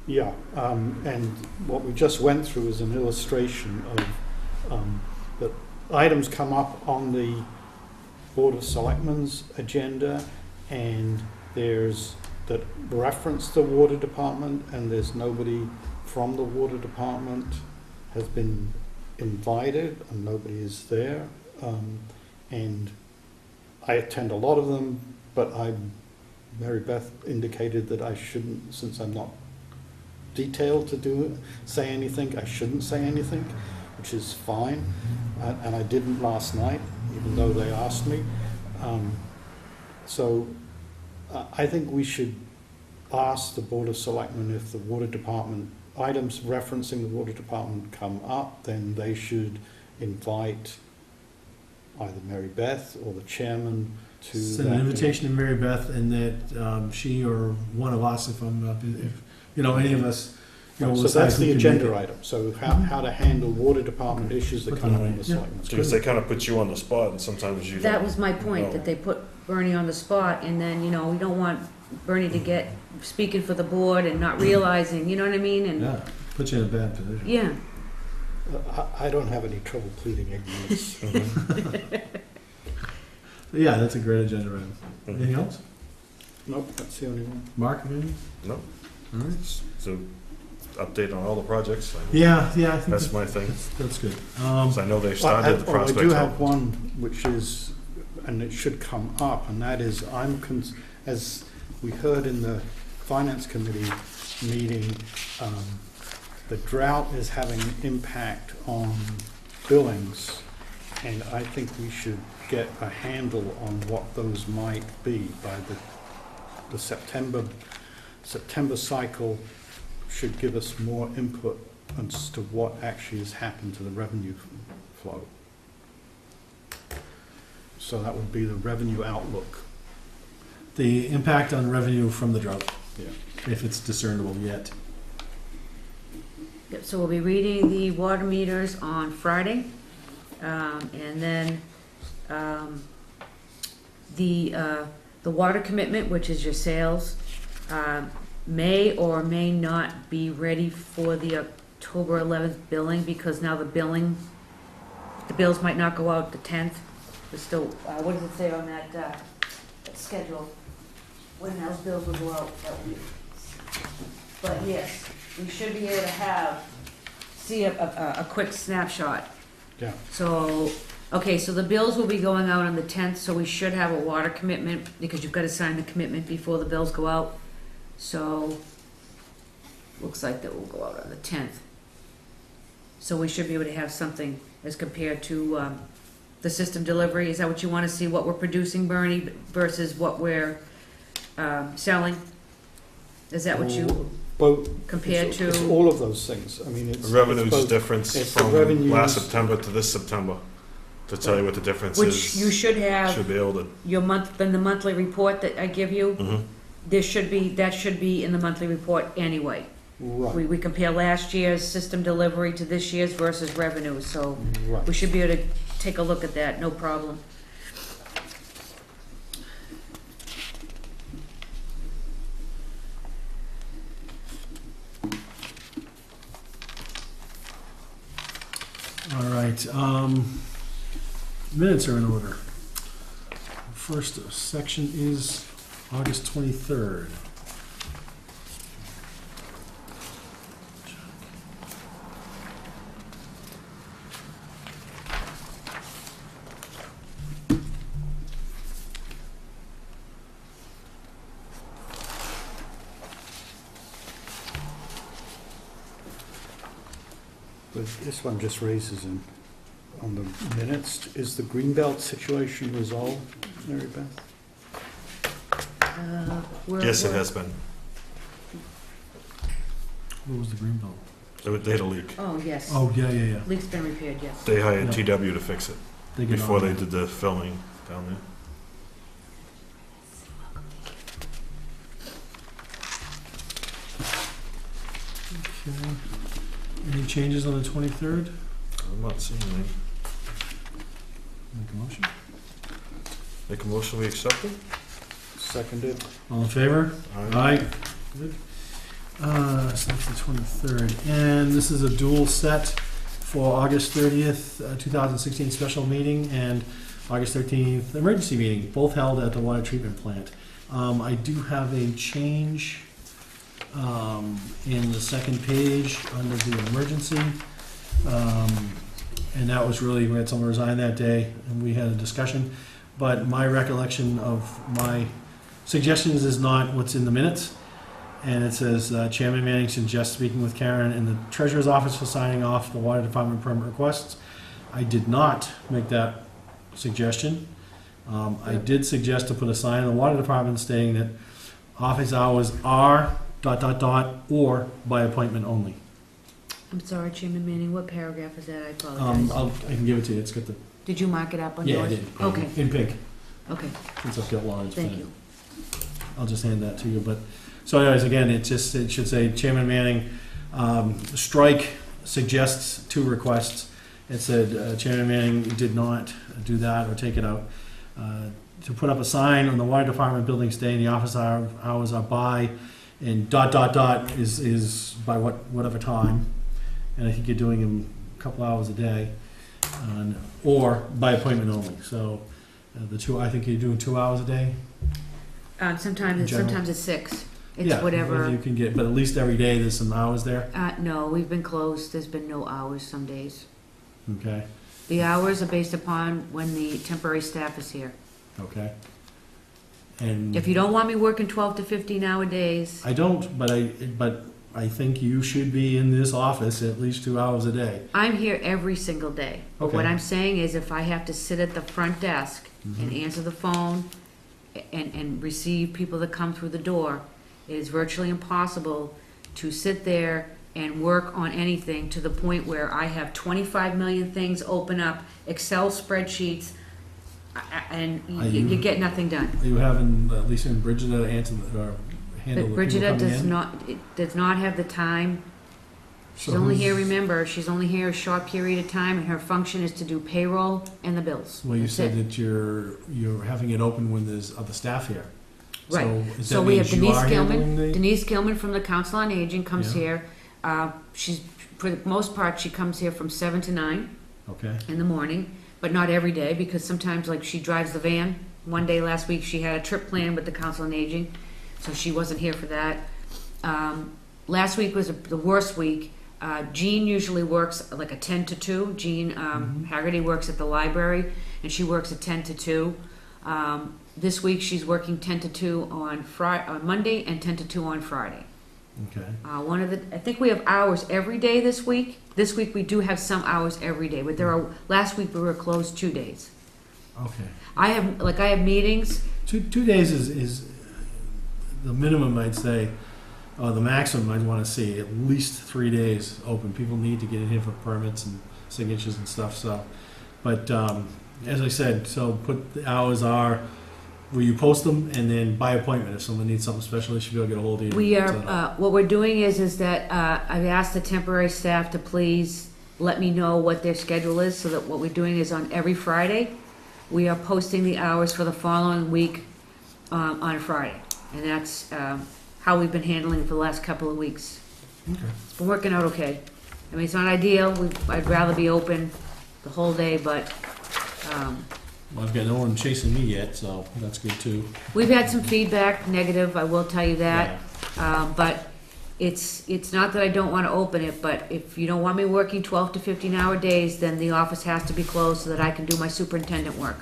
yeah. And what we just went through is an illustration of that items come up on the Board of Selectmen's agenda, and there's that reference the water department, and there's nobody from the water department has been invited, and nobody is there. And I attend a lot of them, but Mary Beth indicated that I shouldn't, since I'm not detailed to say anything, I shouldn't say anything, which is fine. And I didn't last night, even though they asked me. So I think we should ask the Board of Selectmen if the water department, items referencing the water department come up, then they should invite either Mary Beth or the chairman to Send an that invitation to Mary Beth, and that she or one of us, if I'm not, if any of us, will So decide that's who the can agenda make it. item, so how to handle water department issues that Put come that up away. on the Yeah. selectmen's. Because they kind of put you on the spot, and sometimes you That don't. was my point, that they put Bernie on the spot, and then, we don't want Bernie to get speaking for the board and not realizing, you know what I mean? And Yeah. Puts you in a bad position. Yeah, I don't have any trouble pleading ignorance. Yeah, that's a great agenda item. Anything else? Nope, that's the only one. Mark, anything? No, All right. so update on all the projects. Yeah, I think That's my thing. that's good. 'Cause I know they've started the I prospect. do have one which is, and it should come up, and that is, as we heard in the Finance Committee meeting, the drought is having an impact on billings, and I think we should get a handle on what those might be by the September cycle should give us more input as to what actually has happened to the revenue flow. So that would be the revenue outlook. The impact on revenue from the drought, Yeah. if it's discernible yet. Yep, so we'll be reading the water meters on Friday. And then the water commitment, which is your sales, may or may not be ready for the October 11th billing, because now the bills might not go out the 10th. We're still, what does it say on that schedule? When those bills will go out that week. But yes, we should be able to see a quick snapshot. Yeah. So, okay, so the bills will be going out on the 10th, so we should have a water commitment, because you've got to sign the commitment before the bills go out. So, looks like that will go out on the 10th. So we should be able to have something as compared to the system delivery. Is that what you want to see, what we're producing, Bernie, versus what we're selling? Is that what you Both, compared to? it's all of those things. I mean, it's. The revenue's it's both- difference it's the from revenues- last September to this September, to tell you what the difference Which is. you should have, Should be able to. your in the monthly report that I give you, Mhm. that should be in the monthly report anyway. Right, We compare last year's system delivery to this year's versus revenue, so we right. should be able to take a look at that, no problem. All right, minutes are in order. First section is August 23rd. But this one just raises on the minutes, is the Greenbelt situation resolved, Mary Beth? Yes, it has been. What was the green belt? They had a leak. Oh, yes. Oh, yeah. Leak's been repaired, yes. They hired Yeah. TW to fix it They get before on they that. did the filming down there. Okay. Any changes on the 23rd? I'm not seeing any. Make a motion. Make a motion, we accept it? Seconded? All in favor? Aye. Good. So that's the 23rd. And this is a dual set for August 30th, 2016 special meeting and August 13th emergency meeting, both held at the water treatment plant. I do have a change in the second page under the emergency. And that was really, we had someone resign that day and we had a discussion. But my recollection of my suggestions is not what's in the minutes. And it says, Chairman Manning suggests speaking with Karen in the Treasurer's office for signing off the Water Department permit requests. I did not make that suggestion. I did suggest to put a sign in the Water Department stating that office hours are ... or by appointment only. I'm sorry, Chairman Manning, what paragraph is that? I apologize. I can give it to you. It's got the, Did you mark it up on yeah, yours? I did. Okay, In pink, okay, since I've got lines. thank you. I'll just hand that to you. But so, anyways, again, it should say Chairman Manning strike suggests two requests. It said Chairman Manning did not do that or take it out. To put up a sign on the Water Department building stating the office hours are by And ... is by whatever time. And I think you're doing them a couple hours a day, or by appointment only. So I think you're doing 2 hours a day. Sometimes general? it's 6. It's Yeah, whatever. you can get, but at least every day there's some hours there. No, we've been closed. There's been no hours some days. Okay, The hours are based upon when the temporary staff is here. okay. And If you don't want me working 12 to 15-hour days, I don't, but I think you should be in this office at least 2 hours a day. I'm here every single day. But what Okay. I'm saying is if I have to sit at the front desk and Mhm. answer the phone and receive people that come through the door, it is virtually impossible to sit there and work on anything to the point where I have 25 million things open up, Excel spreadsheets, and Are you you- get nothing done. Are you having Lisa and Brigida answer or handle But the people Brigida coming does in? does not have the time. She's So only who's- here, remember, she's only here a short period of time, and her function is to do payroll and the bills. Well, you That's said it. that you're having it open when there's other staff here. Right. So, does So that we mean have you Denise are handling Gilman. the- Denise Gilman from the Council on Aging comes Yeah. here. She's, for the most part, she comes here from 7 to 9 Okay, in the morning, but not every day, because sometimes, like, she drives the van. One day last week, she had a trip planned with the Council on Aging, so she wasn't here for that. Last week was the worst week. Jean usually works like a 10 to 2. Jean Haggerty works at the library, and she works at 10 to 2. This week, she's working 10 to 2 on Monday and 10 to 2 on Friday. okay. I think we have hours every day this week. This week, we do have some hours every day, but last week, we were closed 2 days. Okay. I have meetings. 2 days is the minimum, I'd say, or the maximum I'd want to see, at least 3 days open. People need to get in here for permits and signatures and stuff, so. But, as I said, so put the hours are, where you post them, and then by appointment, if someone needs something special, they should be able to get a hold of you. We Set it up. are, what we're doing is that I've asked the temporary staff to please let me know what their schedule is, so that what we're doing is on every Friday, we are posting the hours for the following week on a Friday. And that's how we've been handling it for the last couple of weeks. Okay. It's been working out okay. I mean, it's not ideal. I'd rather be open the whole day, but Well, I've got no one chasing me yet, so that's good too. we've had some feedback, negative, I will tell you that. But it's not that I don't want to open it, but if you don't want me working 12 to 15-hour days, then the office has to be closed so that I can do my superintendent work.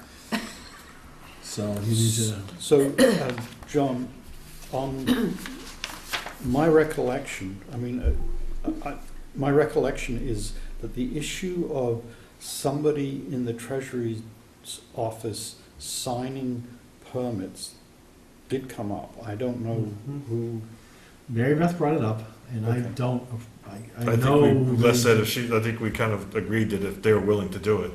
So you need to, So, John, on my recollection, my recollection is that the issue of somebody in the Treasury's office signing permits did come up. I don't know who. Mary Beth brought it up, and I Okay. don't, I I think know. Les said I think we kind of agreed that if they were willing to do it,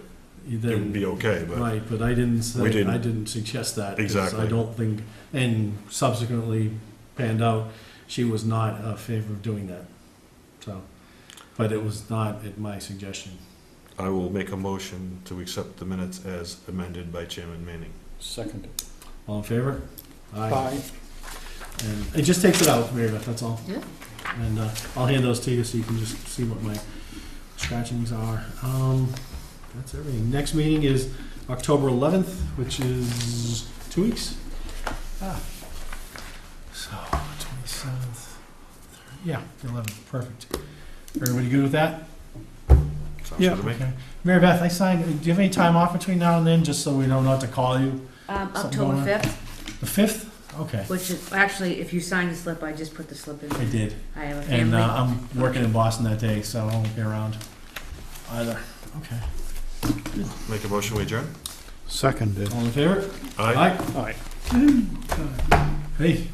it would be okay, but Right, but I didn't say, We didn't. I didn't suggest that. 'cause Exactly. I don't think, and subsequently panned out, she was not a favor of doing that. So, but it was not at my suggestion. I will make a motion to accept the minutes as amended by Chairman Manning. Seconded. All in favor? Aye. And it just takes it out, Mary Beth, that's all. Yeah. And I'll hand those to you so you can just see what my scratchings are. That's everything. Next meeting is October 11th, which is 2 weeks. So, 27th. Yeah, the 11th, perfect. Everybody good with that? Sounds good to me. Okay. Mary Beth, do you have any time off between now and then, just so we know not to call you? October 5th, The 5th? Okay, which is, actually, if you sign the slip, I just put the slip in. I did. I have a And family. I'm working in Boston that day, so I won't be around either. Okay. Make a motion, we adjourn? Seconded. All in favor? Aye. Aye. Hey,